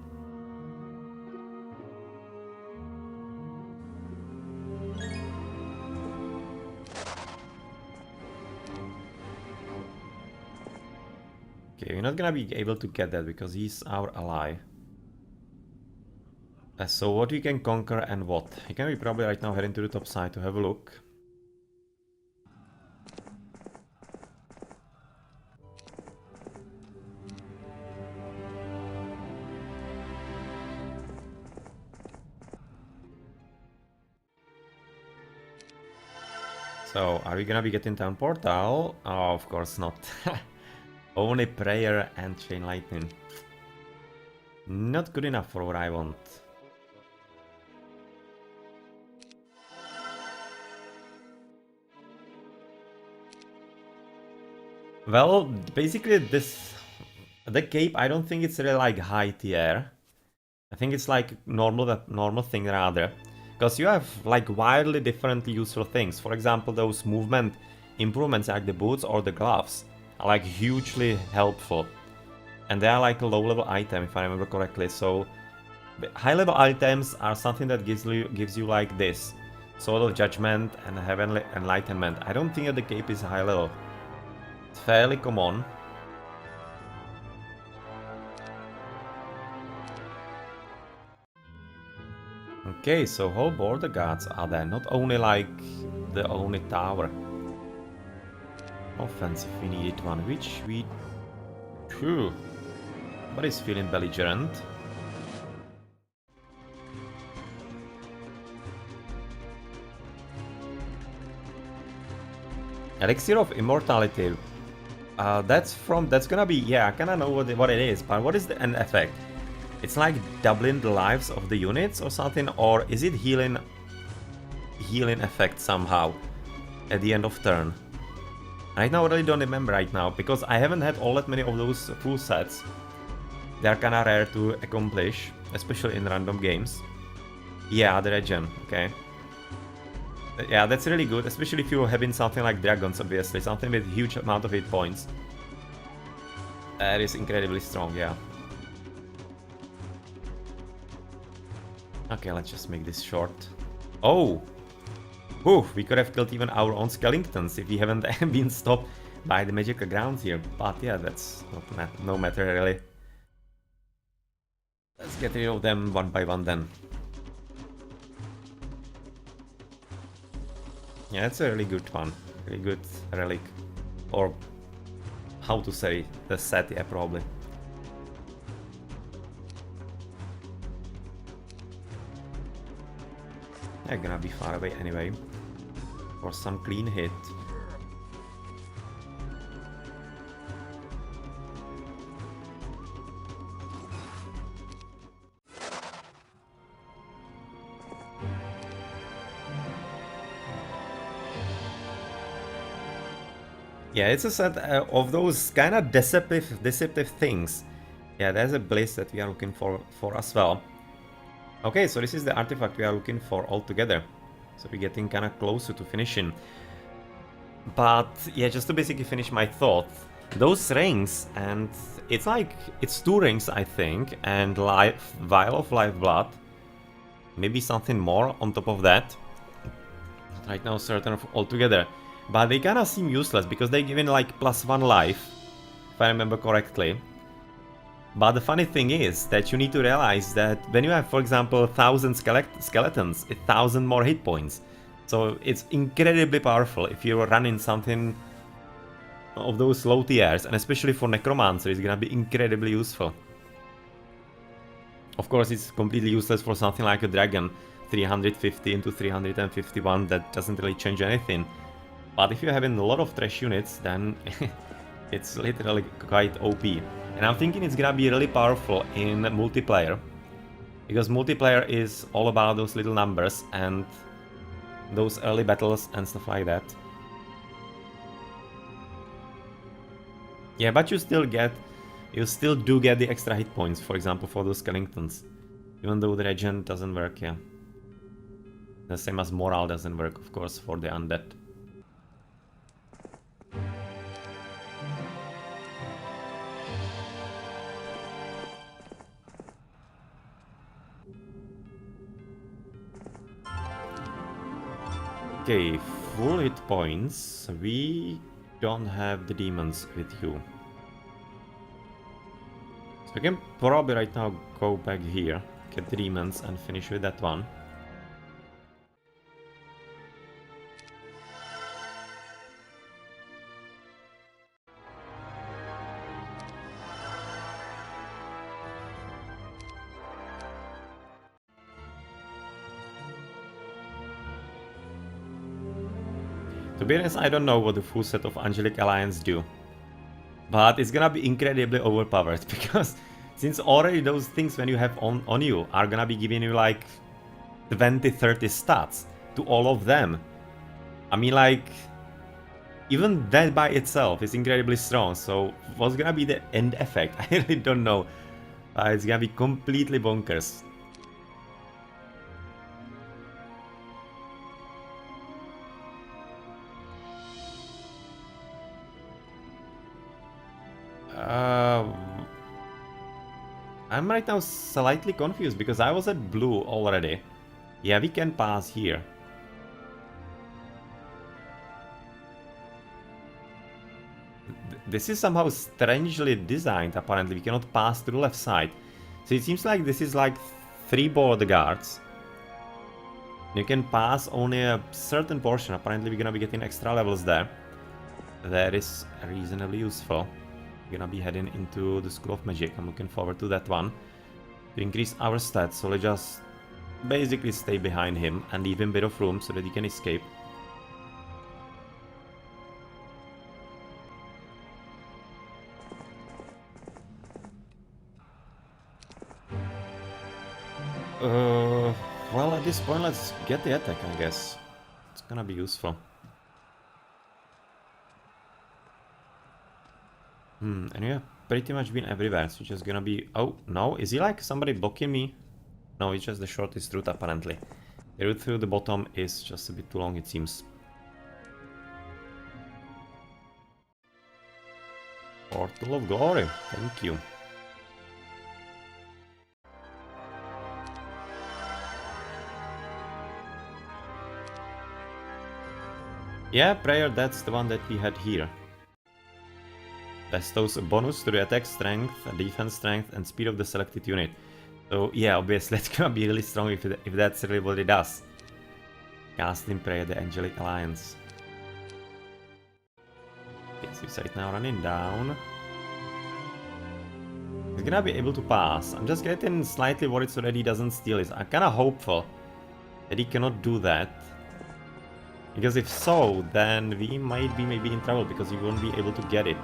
Okay, we're not gonna be able to get that because he's our ally. So what we can conquer and what? You can be probably right now heading to the top side to have a look. So, are we gonna be getting town portal? Oh, of course not. Only prayer and chain lightning. Not good enough for what I want. Well, basically the cape, I don't think it's really like high tier. I think it's like normal thing rather. Because you have like wildly different useful things. For example, those movement improvements like the boots or the gloves are like hugely helpful. And they are like a low level item if I remember correctly. So high level items are something that gives you like this. Sword of Judgment and Heavenly Enlightenment. I don't think that the cape is high level. It's fairly common. Okay, so whole border guards are there, not only like the only tower. Offensive, we needed one, which we... Phew. But is feeling belligerent. Elixir of Immortality. That's gonna be, yeah, I kinda know what it is, but what is the end effect? It's like doubling the lives of the units or something, or is it healing effect somehow at the end of turn? Right now I really don't remember right now, because I haven't had all that many of those full sets. They're kinda rare to accomplish, especially in random games. Yeah, the regen, okay. Yeah, that's really good, especially if you're having something like dragons, obviously, something with huge amount of hit points. That is incredibly strong, yeah. Okay, let's just make this short. Oh! Ooh, we could have killed even our own skeletons if we haven't been stopped by the magical grounds here. But yeah, that's no matter really. Let's get rid of them one by one then. Yeah, it's a really good one. Really good relic. Or how to say the set, yeah, probably. They're gonna be far away anyway. For some clean hit. Yeah, it's a set of those kind of deceptive things. Yeah, there's a bliss that we are looking for as well. Okay, so this is the artifact we are looking for altogether. So we're getting kind of closer to finishing. But yeah, just to basically finish my thought, those rings, and it's two rings, I think, and vial of life blood, maybe something more on top of that. Not right now certain of altogether, but they kind of seem useless because they give in like +1 life, if I remember correctly. But the funny thing is that you need to realize that when you have, for example, 1,000 skeletons, 1,000 more hit points. So it's incredibly powerful if you're running something of those low tiers, and especially for Necromancer, it's gonna be incredibly useful. Of course, it's completely useless for something like a Dragon, 350 into 351, that doesn't really change anything. But if you're having a lot of trash units, then it's literally quite OP. And I'm thinking it's gonna be really powerful in multiplayer, because multiplayer is all about those little numbers and those early battles and stuff like that. Yeah, but you still do get the extra hit points, for example, for those skeletons. Even though the regen doesn't work, yeah. The same as morale doesn't work, of course, for the undead. Okay, full hit points. We don't have the demons with you. So I can probably right now go back here, get the demons and finish with that one. To be honest, I don't know what the full set of Angelic Alliance do. But it's gonna be incredibly overpowered, because since already those things when you have on you are gonna be giving you like 20-30 stats to all of them. I mean, like, even that by itself is incredibly strong, so what's gonna be the end effect? I really don't know. It's gonna be completely bonkers. I'm right now slightly confused because I was at blue already. Yeah, we can pass here. This is somehow strangely designed, apparently. We cannot pass to the left side. So it seems like this is like 3 border guards. You can pass only a certain portion. Apparently we're gonna be getting extra levels there. That is reasonably useful. We're gonna be heading into the School of Magic. I'm looking forward to that one. To increase our stats, so let's just basically stay behind him and leave him a bit of room so that he can escape. Well, at this point, let's get the attack, I guess. It's gonna be useful. And we have pretty much been everywhere, so it's just gonna be... Oh, no, is he like somebody blocking me? No, it's just the shortest route, apparently. The route through the bottom is just a bit too long, it seems. Portal of Glory, thank you. Yeah, prayer, that's the one that we had here. Bestows a bonus to the attack strength, defense strength, and speed of the selected unit. So yeah, obviously it's gonna be really strong if that's really what it does. Casting prayer, the Angelic Alliance. Okay, so he's right now running down. He's gonna be able to pass. I'm just getting slightly worried so that he doesn't steal it. I'm kinda hopeful that he cannot do that. Because if so, then we might be maybe in trouble because he won't be able to get it.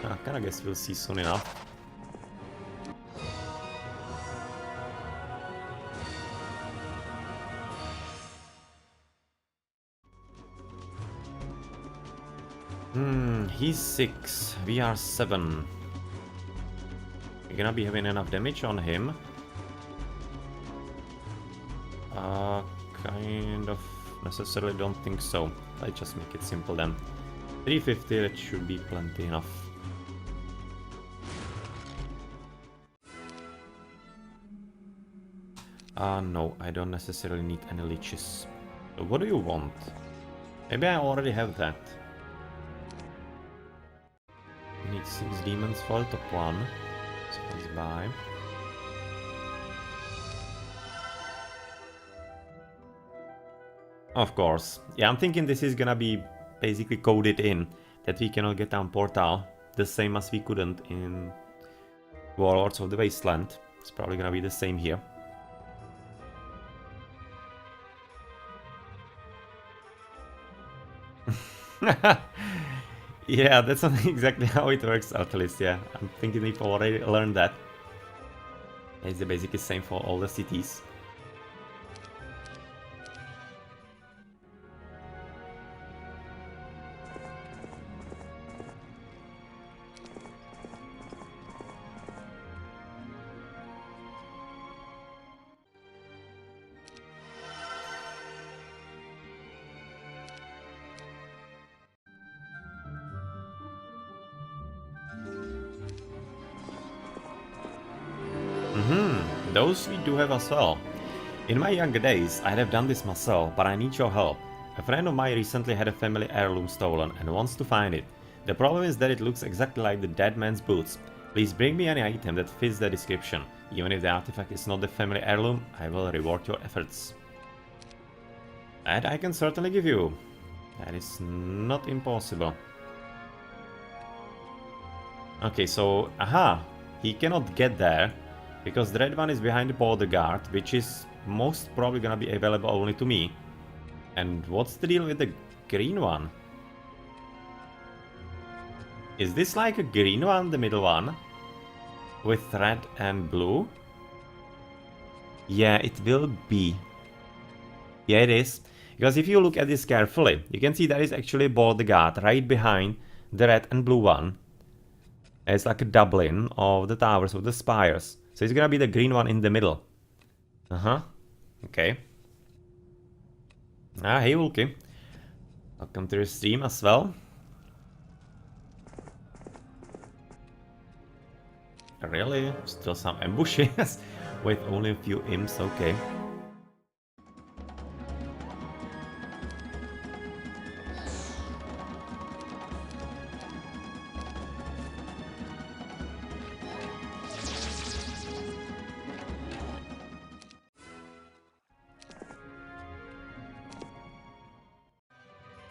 I kinda guess we'll see soon enough. He's 6, we are 7. We're gonna be having enough damage on him. Kind of necessarily don't think so. Let's just make it simple then. 350, that should be plenty enough. No, I don't necessarily need any leeches. So what do you want? Maybe I already have that. We need 6 demons for the top one. So let's buy. Of course. Yeah, I'm thinking this is gonna be basically coded in. That we cannot get down Portal. The same as we couldn't in Warlords of the Wasteland. It's probably gonna be the same here. Yeah, that's not exactly how it works, Altalis, yeah. I'm thinking we've already learned that. It's basically the same for all the cities. Those we do have as well. In my younger days, I'd have done this myself, but I need your help. A friend of mine recently had a family heirloom stolen and wants to find it. The problem is that it looks exactly like the dead man's boots. Please bring me any item that fits the description. Even if the artifact is not the family heirloom, I will reward your efforts. That I can certainly give you. That is not impossible. Okay, so, aha! He cannot get there. Because the red one is behind the border guard, which is most probably gonna be available only to me. And what's the deal with the green one? Is this like a green one, the middle one? With red and blue? Yeah, it will be. Yeah, it is. Because if you look at this carefully, you can see there is actually a border guard right behind the red and blue one. It's like a doubling of the towers, of the spires. So it's gonna be the green one in the middle. Uh-huh. Okay. Ah, hey Wookie. Welcome to the stream as well. Really? Still some ambushes? With only a few imps, okay.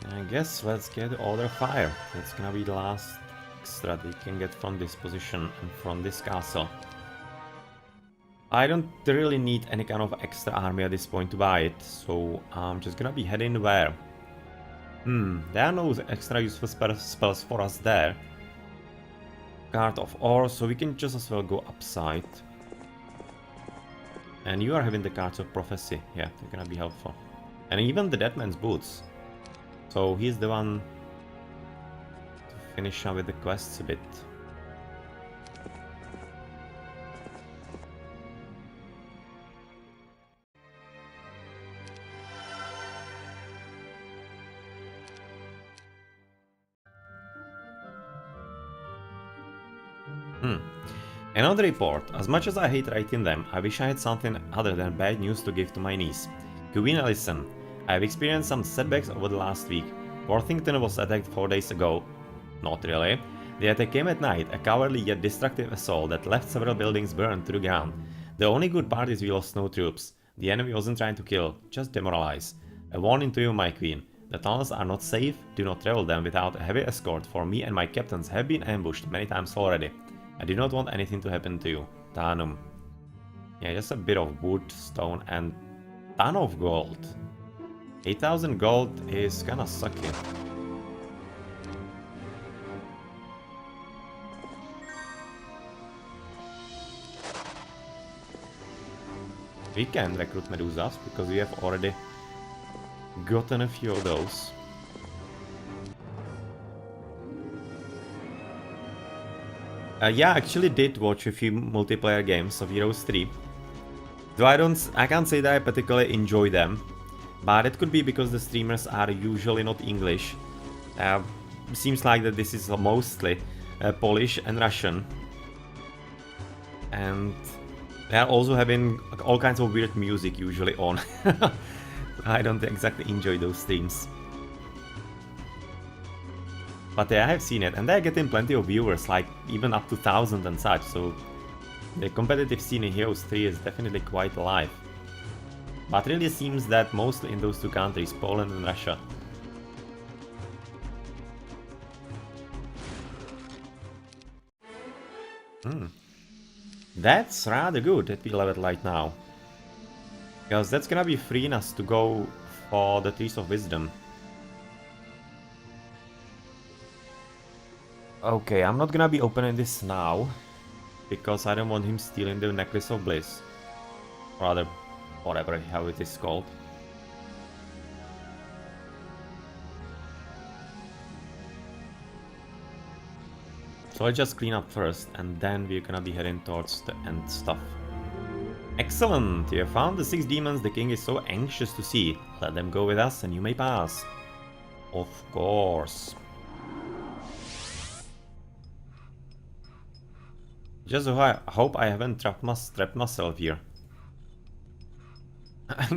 I guess let's get the Order of Fire. That's gonna be the last extra that we can get from this position and from this castle. I don't really need any kind of extra army at this point to buy it, so I'm just gonna be heading where? There are no extra useful spells for us there. Card of Ore, so we can just as well go upside. And you are having the cards of Prophecy, yeah, they're gonna be helpful. And even the Dead Man's Boots. So he's the one to finish up with the quests a bit. Another report. As much as I hate writing them, I wish I had something other than bad news to give to my niece. Queen, listen. I have experienced some setbacks over the last week. Worthington was attacked 4 days ago. Not really. The attack came at night, a cowardly yet destructive assault that left several buildings burned to the ground. The only good part is we lost no troops. The enemy wasn't trying to kill, just demoralize. A warning to you, my queen. The tunnels are not safe, do not travel them without a heavy escort, for me and my captains have been ambushed many times already. I do not want anything to happen to you. Tarnum. Yeah, just a bit of wood, stone, and ton of gold. 8,000 gold is kinda sucky. We can recruit Medusas, because we have already gotten a few of those. Yeah, I actually did watch a few multiplayer games of Heroes 3. Though I can't say that I particularly enjoy them. But it could be because the streamers are usually not English. Uh, Seems like that this is mostly Polish and Russian. And they are also having all kinds of weird music usually on. I don't exactly enjoy those streams. But yeah, I have seen it, and they're getting plenty of viewers, like even up to 1,000 and such, so the competitive scene in Heroes 3 is definitely quite alive. But really seems that mostly in those two countries, Poland and Russia. That's rather good that we level right now. Because that's gonna be freeing us to go for the Trees of Wisdom. Okay, I'm not gonna be opening this now, because I don't want him stealing the Necklace of Bliss. Or rather, whatever, how it is called. So I'll just clean up first, and then we're gonna be heading towards the end stuff. Excellent! You have found the 6 demons the king is so anxious to see. Let them go with us and you may pass. Of course. Just hope I haven't trapped myself here.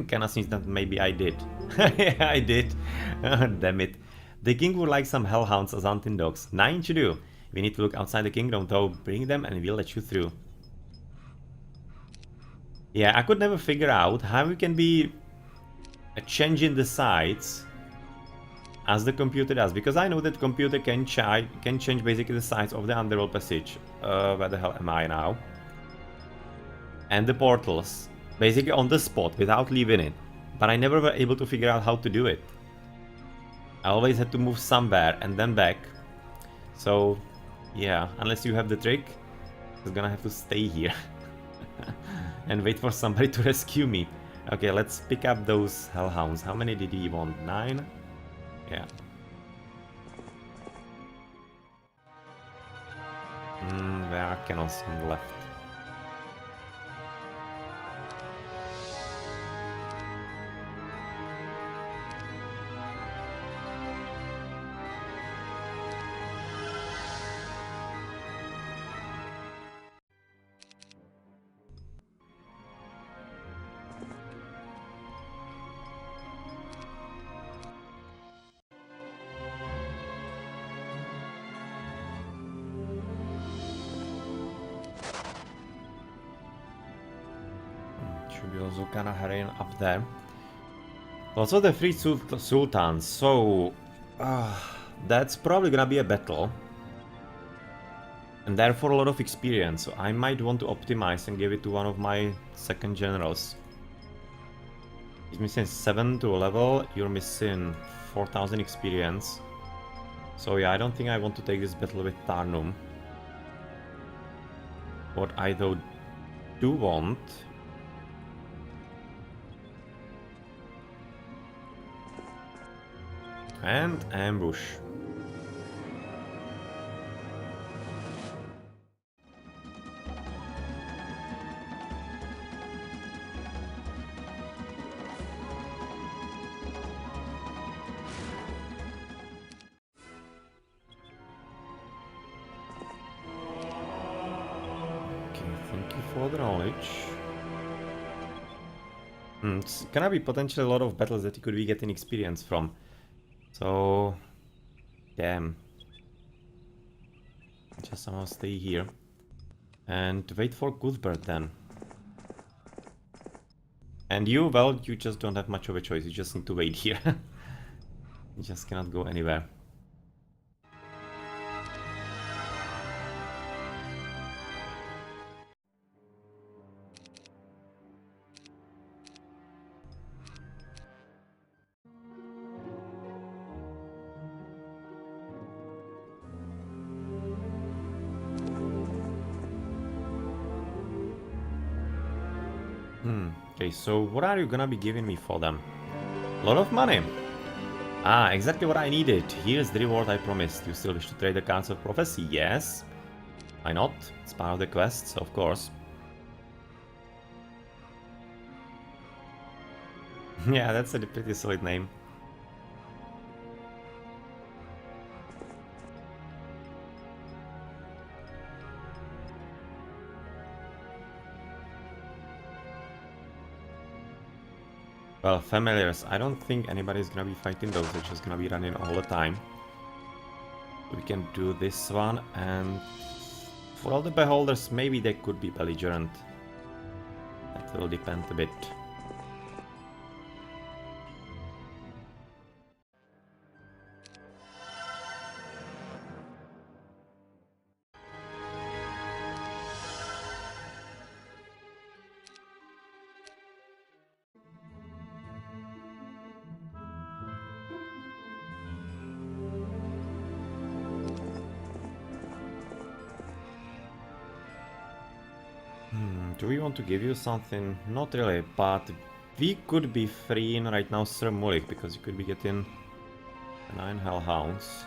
Kinda seems that maybe I did. Yeah, I did. Damn it. The king would like some hellhounds as hunting dogs. 9 to do. We need to look outside the kingdom though. Bring them and we'll let you through. Yeah, I could never figure out how we can be changing the sides as the computer does, because I know that computer can change basically the size of the Underworld passage. Where the hell am I now? And the portals, basically on the spot without leaving it. But I never were able to figure out how to do it. I always had to move somewhere and then back. So, yeah, unless you have the trick, I'm gonna have to stay here. And wait for somebody to rescue me. Okay, let's pick up those hellhounds. How many did he want? 9? Yeah. There are cannons on the left. Should be also kind of hurrying up there. Also the 3 sultans, so that's probably gonna be a battle. And therefore a lot of experience, so I might want to optimize and give it to one of my second generals. He's missing 7 to a level, you're missing 4,000 experience. So yeah, I don't think I want to take this battle with Tarnum. What I though do want... And ambush. Okay, thank you for the knowledge. It's gonna be potentially a lot of battles that you could be getting experience from. So, damn. Just somehow stay here. And wait for Cuthbert then. And you, well, you just don't have much of a choice. You just need to wait here. You just cannot go anywhere. Okay, so what are you gonna be giving me for them? A lot of money. Ah, exactly what I needed. Here's the reward I promised. You still wish to trade the Cards of Prophecy? Yes. Why not? It's part of the quests, of course. Yeah, that's a pretty solid name. Well, familiars, I don't think anybody's gonna be fighting those, they're just gonna be running all the time. We can do this one, and for all the beholders, maybe they could be belligerent. That will depend a bit. Do we want to give you something? Not really, but we could be freeing right now Sir Mulik, because you could be getting 9 Hellhounds.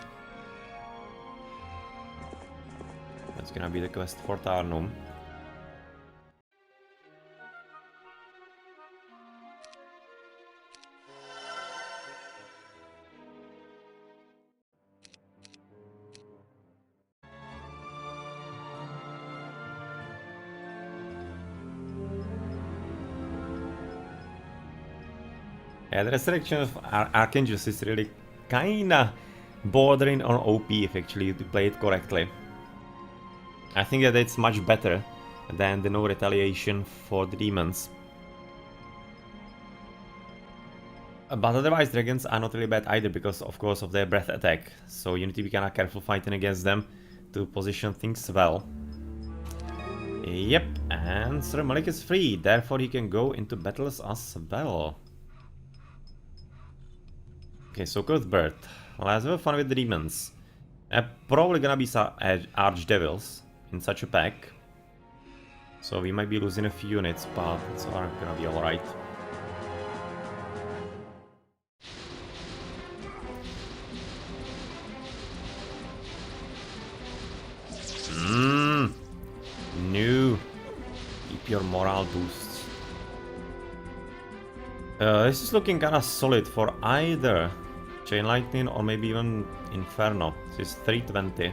That's gonna be the quest for Tarnum. Yeah, the Resurrection of Archangels is really kinda bordering on OP if actually you play it correctly. I think that it's much better than the no retaliation for the demons. But otherwise dragons are not really bad either because of course of their breath attack. So you need to be kinda careful fighting against them to position things well. Yep, and Sir Malik is free, therefore he can go into battles as well. Okay, so Cuthbert, let's have fun with the demons. Probably gonna be some archdevils in such a pack. So we might be losing a few units, but it's gonna be alright. No. Keep your morale boosts. This is looking kinda solid for either Chain Lightning or maybe even Inferno. This is 320.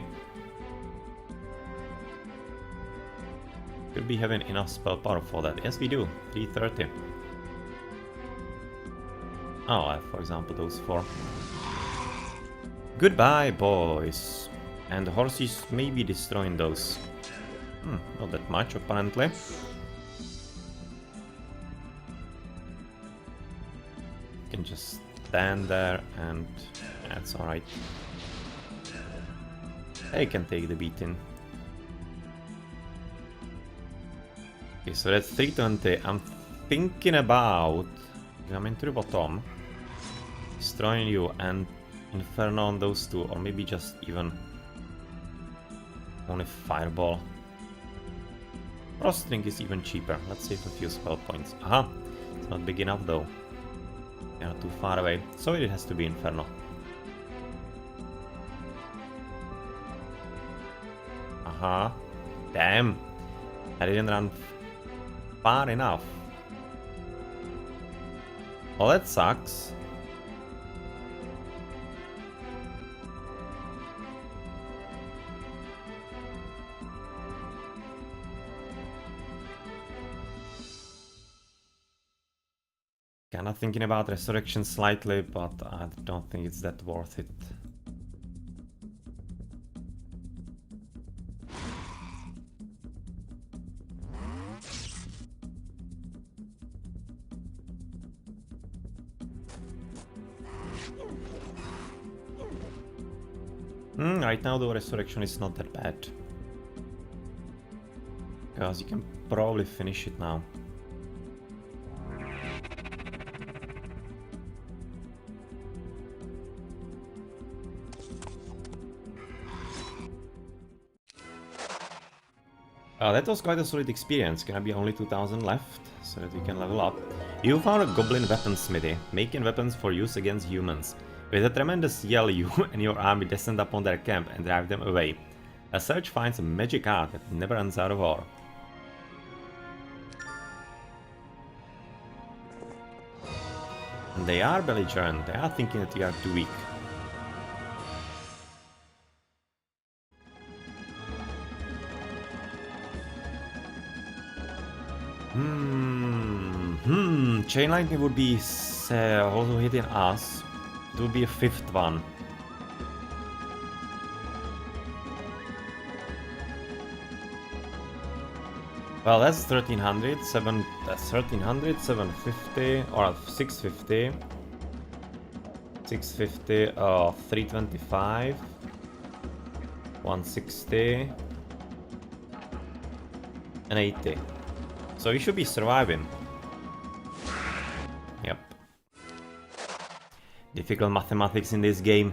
Could be having enough spell power for that. Yes, we do. 330. Oh, for example, those 4. Goodbye, boys. And the horses may be destroying those. Not that much, apparently. You can just stand there and that's alright. They can take the beating. Okay, so that's 320. I'm thinking about coming to the bottom, destroying you and Inferno on those 2, or maybe just even only Fireball. Frostring is even cheaper. Let's save a few spell points. Aha! It's not big enough though. They're not too far away, so it has to be Inferno. Aha! Damn! I didn't run far enough. Well, that sucks. Kinda thinking about Resurrection slightly, but I don't think it's that worth it. Right now the Resurrection is not that bad. Because you can probably finish it now. That was quite a solid experience. Gonna be only 2000 left, so that we can level up. You found a goblin weaponsmithy, making weapons for use against humans. With a tremendous yell, you and your army descend upon their camp and drive them away. A search finds a magic art that never runs out of ore. And they are belligerent, they are thinking that we are too weak. Chain lightning would be also hitting us. It would be a fifth one. Well, that's 1300, that's 1300, 750, or 650. 650, 325, 160, and 80. So we should be surviving. Yep. Difficult mathematics in this game.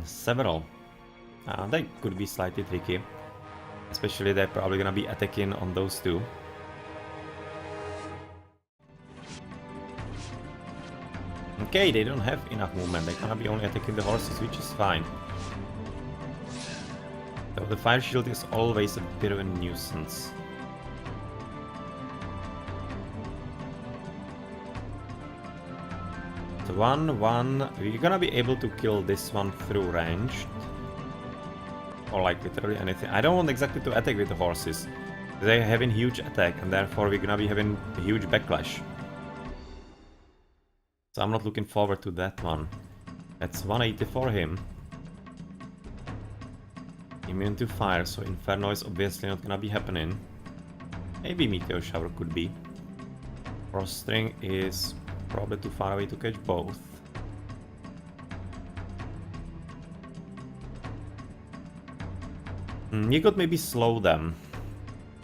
Several. They could be slightly tricky. Especially they're probably gonna be attacking on those two. Okay, they don't have enough movement. They're gonna be only attacking the horses, which is fine. Though the fire shield is always a bit of a nuisance. So we're gonna be able to kill this one through ranged. Or like literally anything. I don't want exactly to attack with the horses. They're having huge attack and therefore we're gonna be having a huge backlash. So I'm not looking forward to that one. That's 180 for him. Immune to fire, so Inferno is obviously not gonna be happening. Maybe Meteor Shower could be. Frost String is probably too far away to catch both. You could maybe slow them,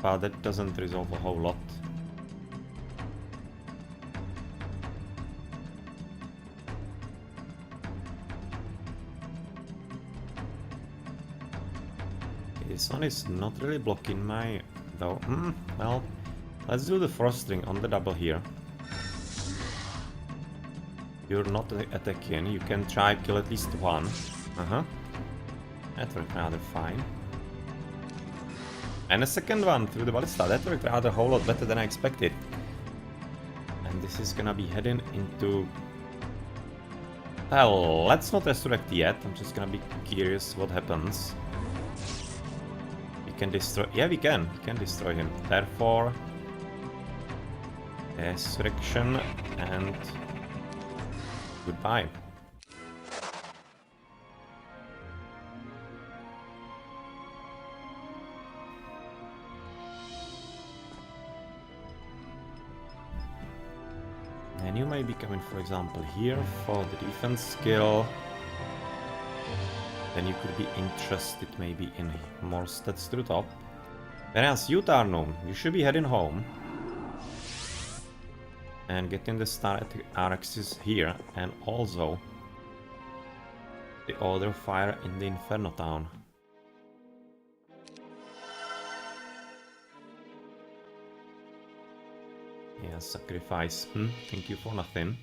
but that doesn't resolve a whole lot. This one is not really blocking my... though. Well, let's do the Frost String on the double here. You're not attacking, you can try kill at least one. That worked rather fine. And a second one through the ballista, that worked rather a whole lot better than I expected. And this is gonna be heading into... well, let's not resurrect yet, I'm just gonna be curious what happens. We can destroy... yeah, we can destroy him. Therefore... resurrection and... goodbye. And you may be coming, for example, here for the defense skill. Then you could be interested maybe in more stats to the top. Whereas you, Tarnum, you should be heading home. And getting the star at the Araxis here, and also the Order of Fire in the Inferno Town. Yeah, sacrifice. Thank you for nothing.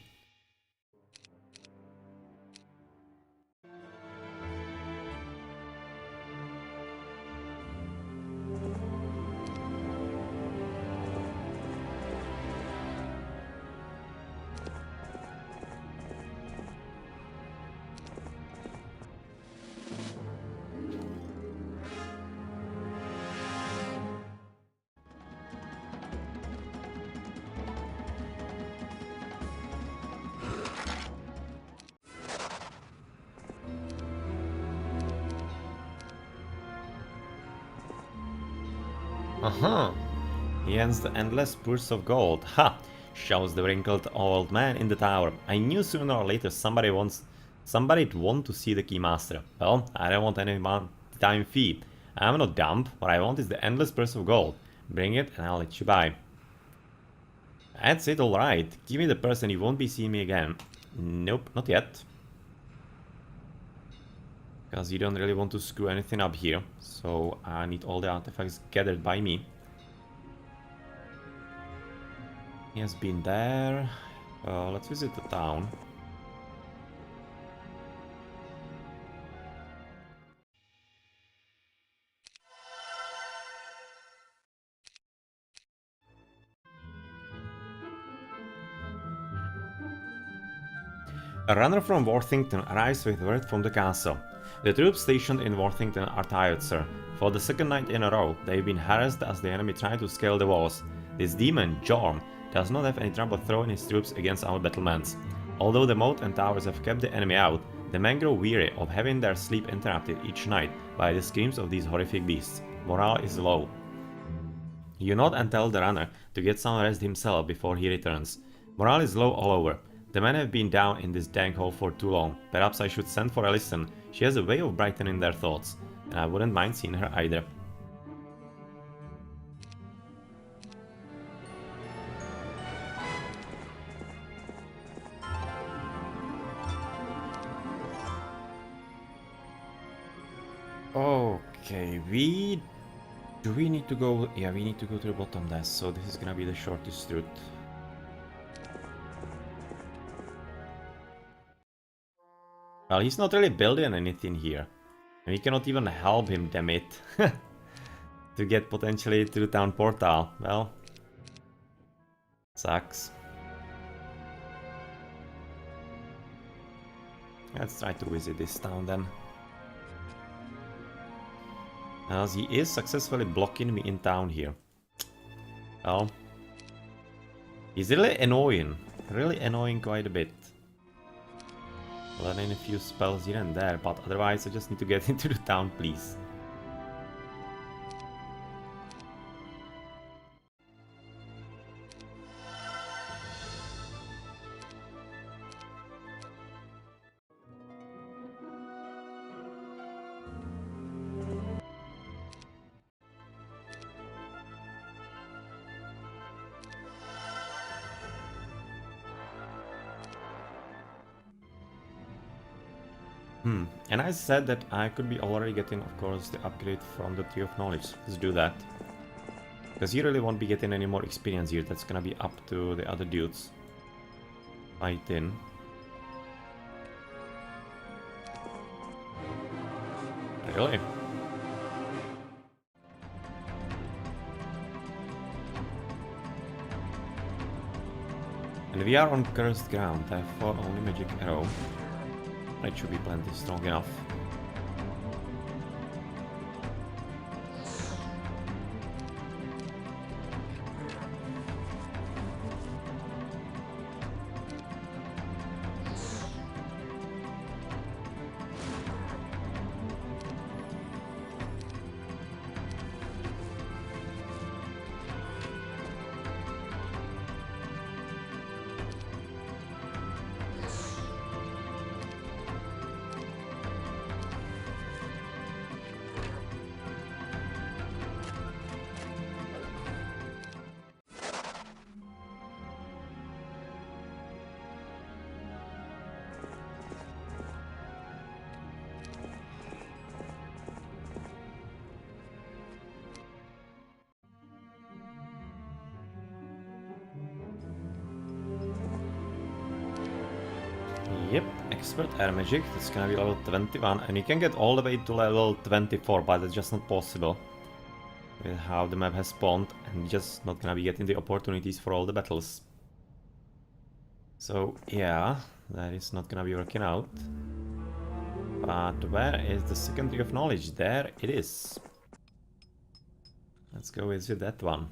He ends the endless purse of gold. Ha! Shouts the wrinkled old man in the tower. I knew sooner or later somebody'd want to see the Keymaster. Well, I don't want any time fee. I'm not dumb. What I want is the endless purse of gold. Bring it and I'll let you buy. That's it, alright. Give me the purse and you won't be seeing me again. Nope, not yet. Because you don't really want to screw anything up here. So I need all the artifacts gathered by me. He has been there. Let's visit the town. A runner from Worthington arrives with word from the castle. The troops stationed in Worthington are tired, sir. For the second night in a row, they've been harassed as the enemy try to scale the walls. This demon, Jorm, does not have any trouble throwing his troops against our battlements. Although the moat and towers have kept the enemy out, the men grow weary of having their sleep interrupted each night by the screams of these horrific beasts. Morale is low. You nod and tell the runner to get some rest himself before he returns. Morale is low all over. The men have been down in this dank hole for too long. Perhaps I should send for Alison. She has a way of brightening their thoughts, and I wouldn't mind seeing her either. Okay, do we need to go? Yeah, we need to go to the bottom there, so this is gonna be the shortest route. Well, he's not really building anything here. And we cannot even help him, damn it. To get potentially to the town portal. Well, sucks. Let's try to visit this town then. As he is successfully blocking me in town here. Well, he's really annoying. Really annoying quite a bit. Learning a few spells here and there, but otherwise I just need to get into the town, please. And I said that I could be already getting, of course, the upgrade from the Tree of Knowledge. Let's do that. Because you really won't be getting any more experience here. That's gonna be up to the other dudes. Fighting. Really? And we are on cursed ground, therefore only magic arrow. That should be plenty strong enough. Yep, expert air magic, that's gonna be level 21, and you can get all the way to level 24, but that's just not possible with how the map has spawned, and just not gonna be getting the opportunities for all the battles. So yeah, that is not gonna be working out. But where is the second Tree of Knowledge? There it is. Let's go visit that one.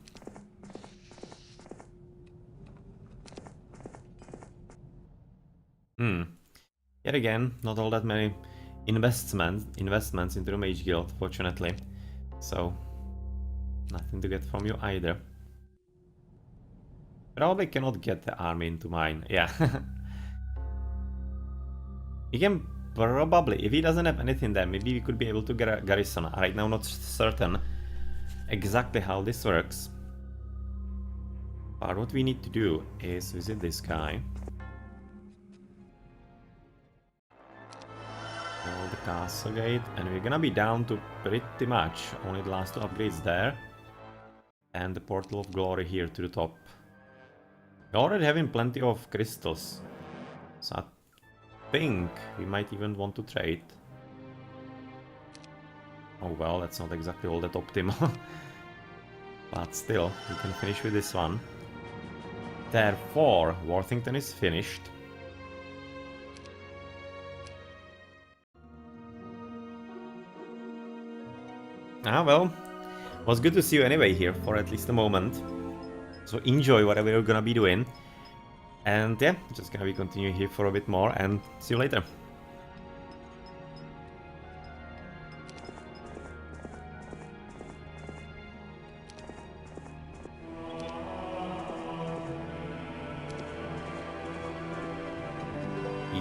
Yet again, not all that many investments into the Mage Guild, fortunately. So, nothing to get from you either. Probably cannot get the army into mine, yeah. You can probably, if he doesn't have anything there, maybe we could be able to get a garrison. Right now, not certain exactly how this works. But what we need to do is visit this guy. The castle gate, and we're gonna be down to pretty much only the last two upgrades there, and the portal of glory here to the top. We're already having plenty of crystals. So I think we might even want to trade. Oh well, that's not exactly all that optimal. But still, we can finish with this one. Therefore, Worthington is finished. Ah well, was good to see you anyway here for at least a moment. So enjoy whatever you're gonna be doing. And yeah, just gonna be continuing here for a bit more and see you later.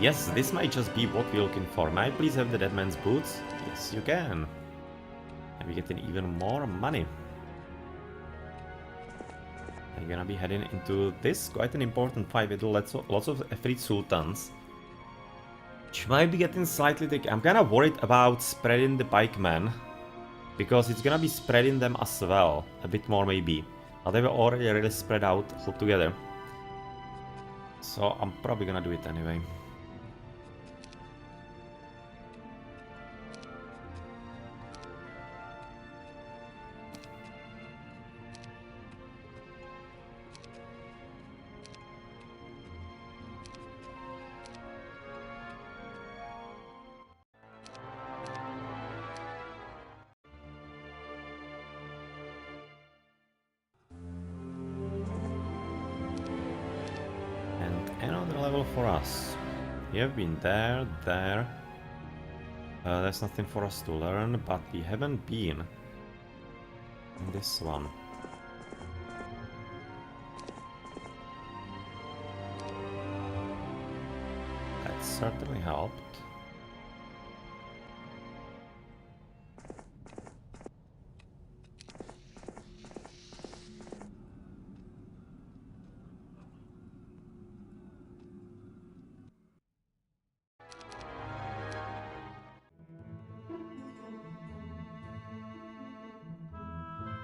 Yes, this might just be what we're looking for. May I please have the dead man's boots? Yes, you can. And we get in even more money. I'm gonna be heading into this, quite an important fight with lots of Efreet Sultans. Which might be getting slightly tricky. I'm kinda worried about spreading the pikemen. Because it's gonna be spreading them as well. A bit more maybe. But they were already really spread out altogether. So I'm probably gonna do it anyway. Another level for us. We have been there. There's nothing for us to learn, but we haven't been in this one. That certainly helped.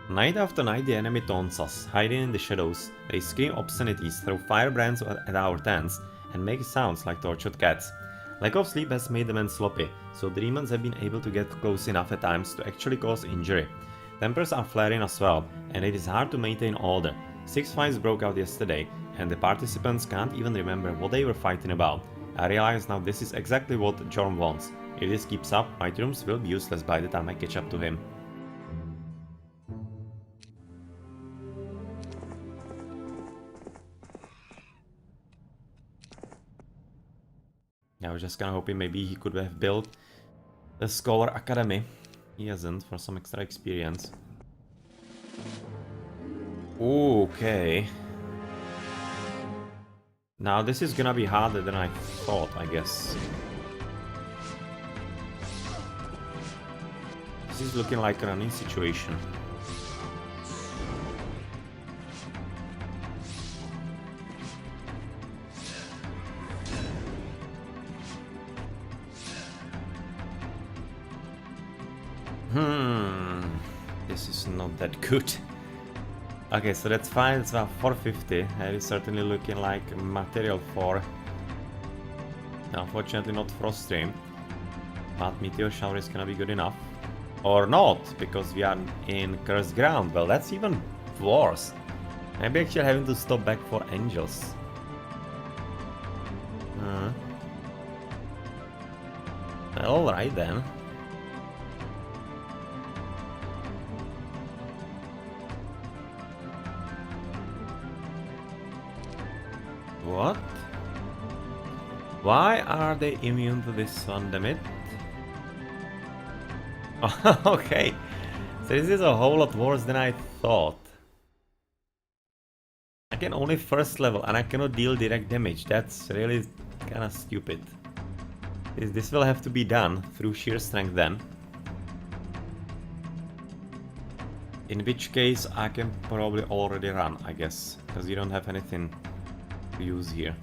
Night after night the enemy taunts us, hiding in the shadows. They scream obscenities, throw firebrands at our tents, and make sounds like tortured cats. Lack of sleep has made the men sloppy, so the demons have been able to get close enough at times to actually cause injury. Tempers are flaring as well, and it is hard to maintain order. 6 fights broke out yesterday, and the participants can't even remember what they were fighting about. I realize now this is exactly what Jorm wants. If this keeps up, my troops will be useless by the time I catch up to him. I was just kinda hoping maybe he could have built the Scholar Academy. He hasn't, for some extra experience. Okay. Now this is gonna be harder than I thought, I guess. This is looking like a running situation. This is not that good. Okay, so that's fine, it's about 450. That is certainly looking like material for... Unfortunately not Frost Stream. But Meteor Shower is gonna be good enough. Or not, because we are in Cursed Ground. Well, that's even worse. Maybe actually having to stop back for Angels. Well, alright then. What? Why are they immune to this one, damn it? Okay, so this is a whole lot worse than I thought. I can only first level and I cannot deal direct damage. That's really kinda stupid. This will have to be done through sheer strength then. In which case I can probably already run, I guess, because you don't have anything to use here.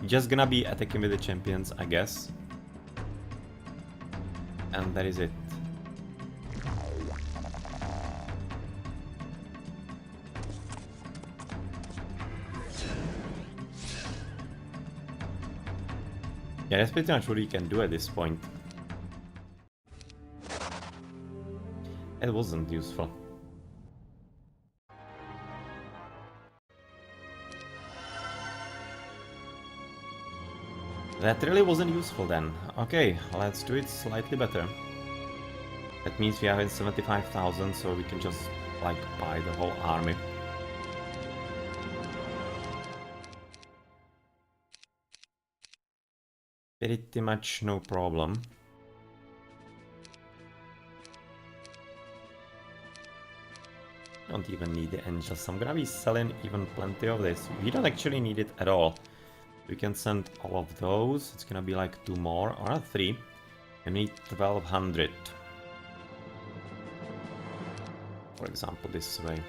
Just gonna be attacking with the champions, I guess. And that is it. Yeah, that's pretty much what we can do at this point. It wasn't useful. That really wasn't useful then. Okay, let's do it slightly better. That means we have 75,000, so we can just, like, buy the whole army. Pretty much no problem. Don't even need the angels. I'm gonna be selling even plenty of this. We don't actually need it at all. We can send all of those. It's gonna be like 2 more or 3. We need 1200. For example, this way.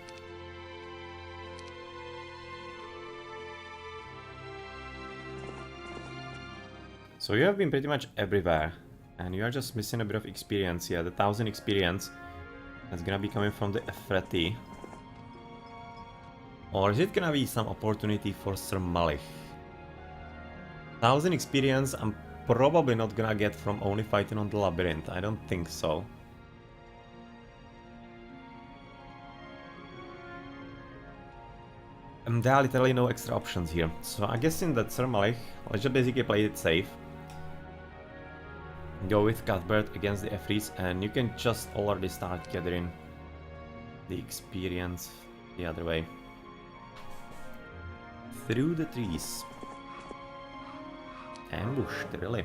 So you have been pretty much everywhere. And you are just missing a bit of experience here. The 1000 experience. That's gonna be coming from the XIV. Or is it gonna be some opportunity for Sir Malich? 1000 experience I'm probably not gonna get from only fighting on the labyrinth. I don't think so. And there are literally no extra options here. So I'm guessing that Sir Malich, let's just basically play it safe. Go with Cuthbert against the Efrees, and you can just already start gathering the experience the other way. Through the trees. Ambushed, really.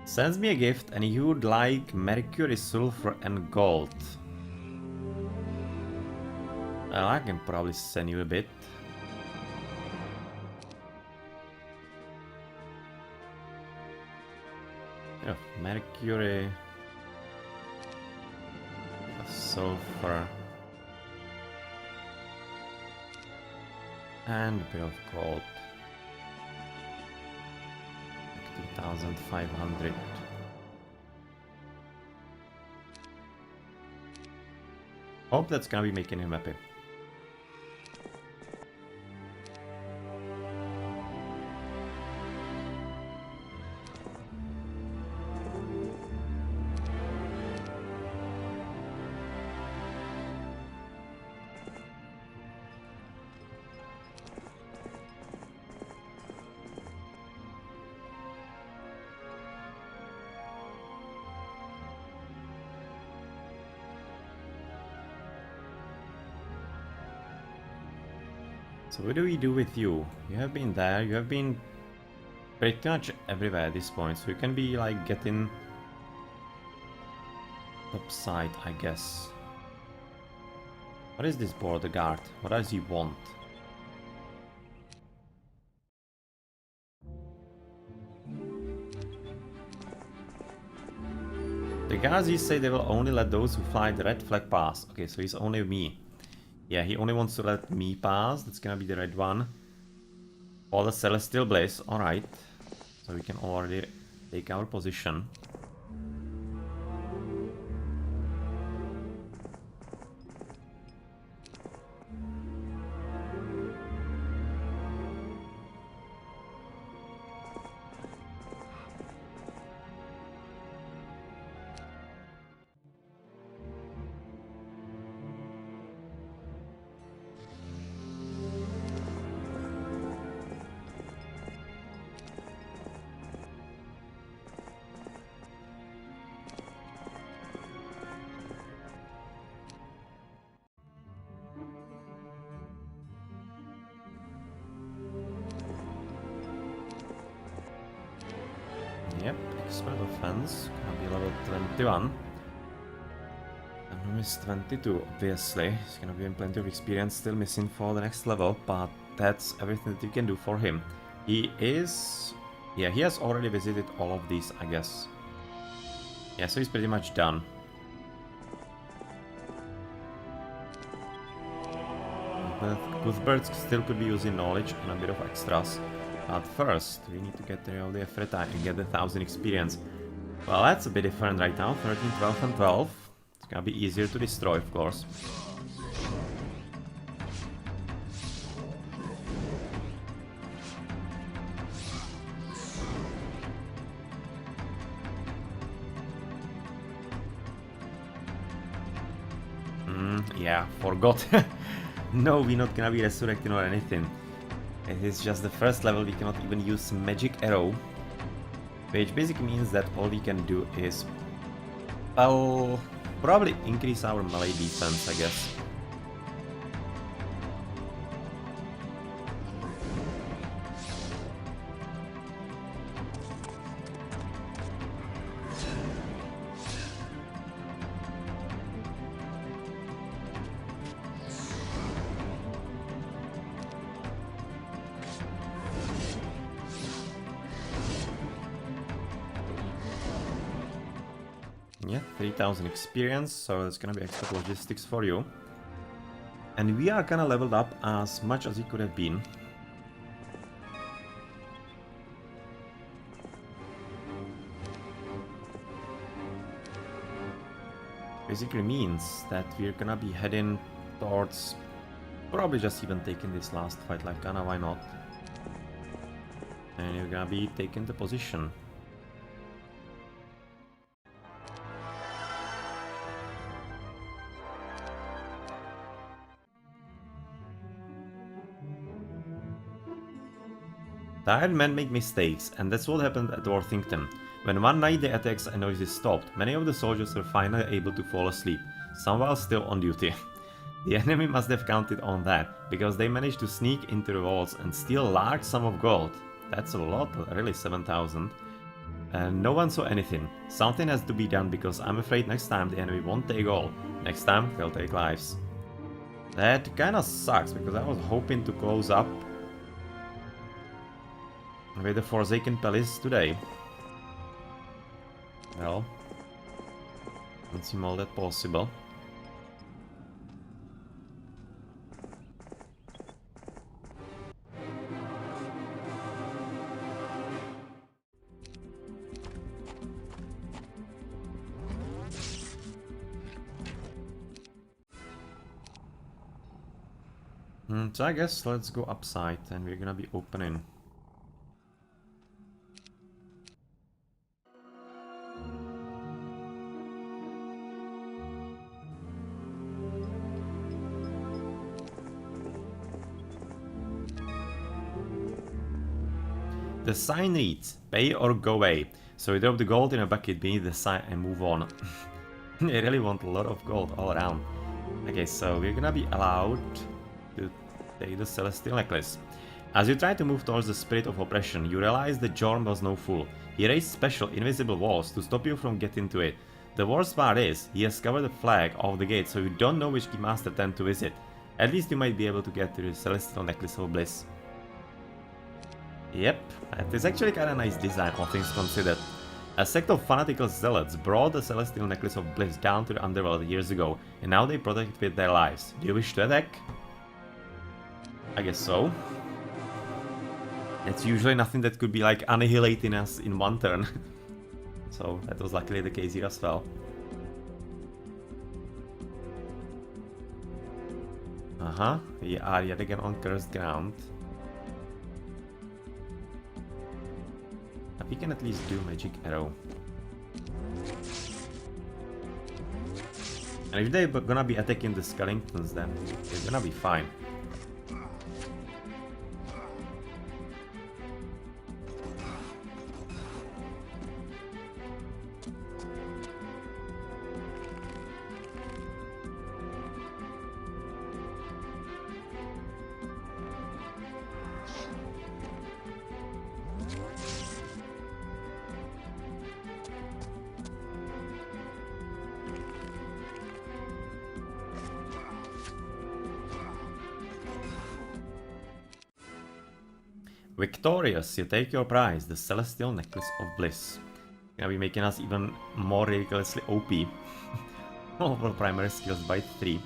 Sends me a gift and you would like mercury, sulfur and gold. Well, I can probably send you a bit. Yeah, mercury, sulfur and a bit of gold. 2,500. Hope that's gonna be making him happy. So what do we do with you? You have been there, you have been pretty much everywhere at this point, so you can be like getting top side, I guess. What is this border guard? What does he want? The Ghazis say they will only let those who fly the red flag pass. Okay, so he's only me. Yeah, he only wants to let me pass. That's gonna be the red one. All the Celestial Blaze, alright. So we can already take our position. Yep, expert offense, gonna be level 21. And Tarnum is 22, obviously. He's gonna be in plenty of experience still missing for the next level, but that's everything that you can do for him. He is... yeah, he has already visited all of these, I guess. Yeah, so he's pretty much done. But Cuthbert still could be using knowledge and a bit of extras. But first, we need to get rid of the Erathia and get the 1000 experience. Well, that's a bit different right now. 13, 12, and 12. It's gonna be easier to destroy, of course. Yeah, forgot. No, we're not gonna be resurrecting or anything. It is just the first level, we cannot even use magic arrow. Which basically means that all we can do is... well, probably increase our melee defense, I guess. Yeah, 3000 experience, so that's gonna be extra logistics for you. And we are kinda leveled up as much as we could have been. Basically means that we're gonna be heading towards probably just even taking this last fight, like kinda why not. And you're gonna be taking the position. Tired men make mistakes, and that's what happened at Worthington. When one night the attacks and noises stopped, many of the soldiers were finally able to fall asleep, some while still on duty. The enemy must have counted on that, because they managed to sneak into the walls and steal a large sum of gold. That's a lot, really 7000. And no one saw anything. Something has to be done, because I'm afraid next time the enemy won't take all. Next time they'll take lives. That kinda sucks, because I was hoping to close up with the Forsaken Palace today. Well, doesn't seem all that possible. So I guess let's go upside and we're gonna be opening. The sign reads, pay or go away. So we drop the gold in a bucket beneath the sign and move on. They really want a lot of gold all around. Okay, so we're gonna be allowed to take the Celestial Necklace. As you try to move towards the Spirit of Oppression, you realize that Jorm was no fool. He raised special invisible walls to stop you from getting to it. The worst part is, he has covered the flag of the gate so you don't know which Keymaster tent to visit. At least you might be able to get to the Celestial Necklace of Bliss. Yep, that is actually kinda nice design, all things considered. A sect of fanatical zealots brought the Celestial Necklace of Bliss down to the Underworld years ago, and now they protect it with their lives. Do you wish to attack? I guess so. It's usually nothing that could be like annihilating us in one turn. So that was luckily the case here as well. We are yet again on cursed ground. We can at least do magic arrow. And if they're gonna be attacking the skeletons, then they're gonna be fine. Victorious, you take your prize, the Celestial Necklace of Bliss. Gonna be making us even more ridiculously OP. All of our primary skills by 3.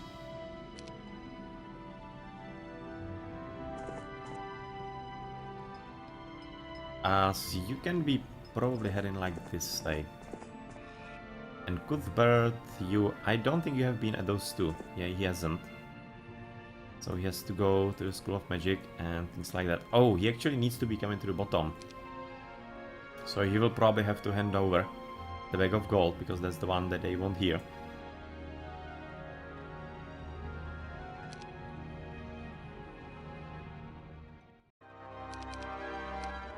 So you can be probably heading like this way. And Cuthbert, I don't think you have been at those two. Yeah, he hasn't. So he has to go to the School of Magic and things like that. Oh, he actually needs to be coming to the bottom. So he will probably have to hand over the bag of gold, because that's the one that they want here.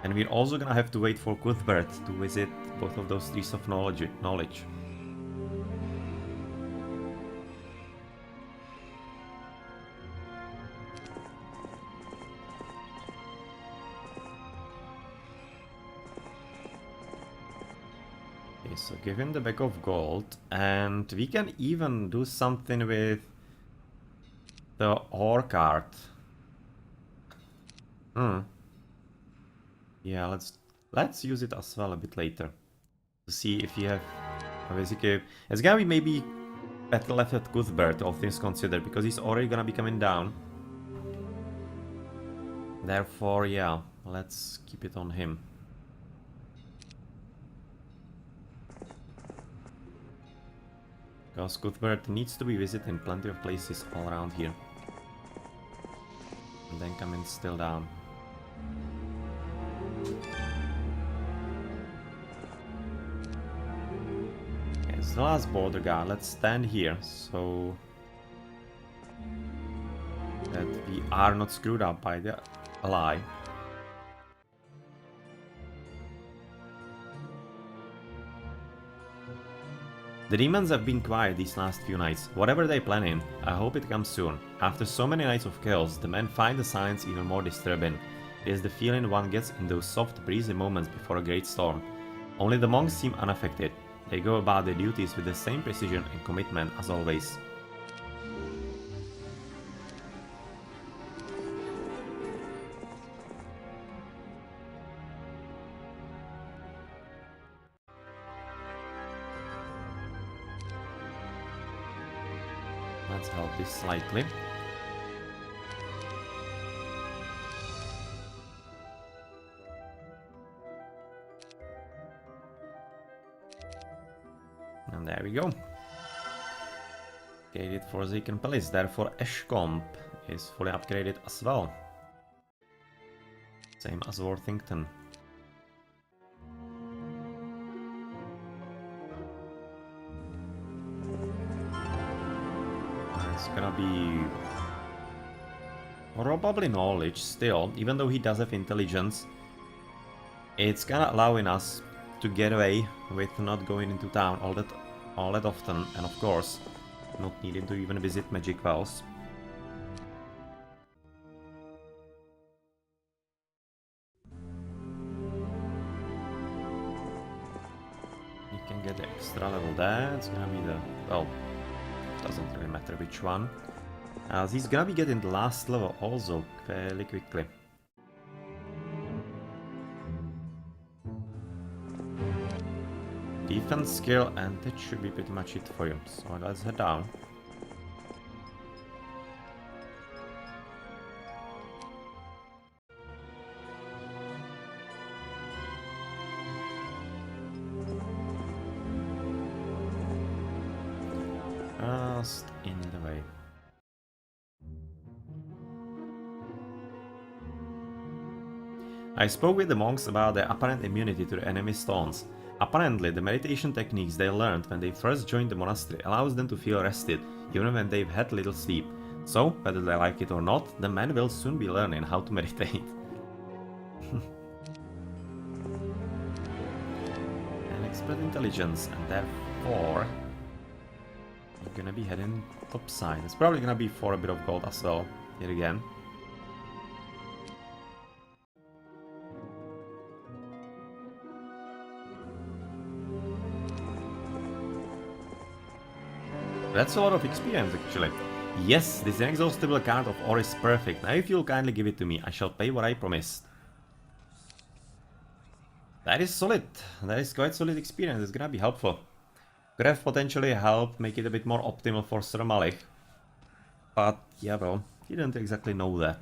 And we're also gonna have to wait for Cuthbert to visit both of those trees of knowledge. Okay, so give him the bag of gold, and we can even do something with the ore cart. Yeah, let's use it as well a bit later to see if you have basically. It's gonna be maybe better left at Cuthbert, all things considered, because he's already gonna be coming down. Therefore, yeah, let's keep it on him. Because Cuthbert needs to be visited in plenty of places all around here. And then coming still down. The last border guard. Let's stand here so that we are not screwed up by the ally. The demons have been quiet these last few nights. Whatever they're planning, I hope it comes soon. After so many nights of chaos, the men find the silence even more disturbing. It is the feeling one gets in those soft, breezy moments before a great storm. Only the monks seem unaffected. They go about their duties with the same precision and commitment as always. Let's help this slightly. And there we go. Upgraded for Zekan Palace, therefore Ashcombe is fully upgraded as well. Same as Worthington. It's gonna be probably knowledge still, even though he does have intelligence. It's kinda allowing us to get away with not going into town all that often, and of course not needing to even visit magic wells. You can get the extra level there. It's gonna be the, well, doesn't really matter which one. He's gonna be getting the last level also fairly quickly. Defense skill, and that should be pretty much it for you. So let's head down. Just in the way. I spoke with the monks about their apparent immunity to the enemy stones. Apparently, the meditation techniques they learned when they first joined the monastery allows them to feel rested, even when they've had little sleep. So, whether they like it or not, the men will soon be learning how to meditate. And expert intelligence, and therefore you're gonna be heading topside. It's probably gonna be for a bit of gold as well, here again. That's a lot of experience, actually. Yes, this inexhaustible card of ore is perfect. Now if you'll kindly give it to me, I shall pay what I promised. That is solid. That is quite solid experience. It's gonna be helpful. Could have potentially helped make it a bit more optimal for Sir Malik. But, yeah, well, he didn't exactly know that.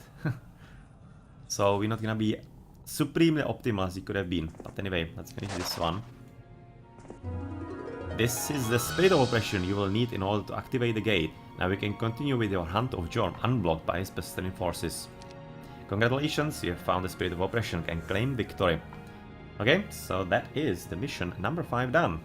So we're not gonna be supremely optimal as he could have been. But anyway, let's finish this one. This is the Spirit of Oppression you will need in order to activate the gate. Now we can continue with your hunt of Jorm, unblocked by his pestering forces. Congratulations, you have found the Spirit of Oppression and claim victory. Okay, so that is the mission number 5 done.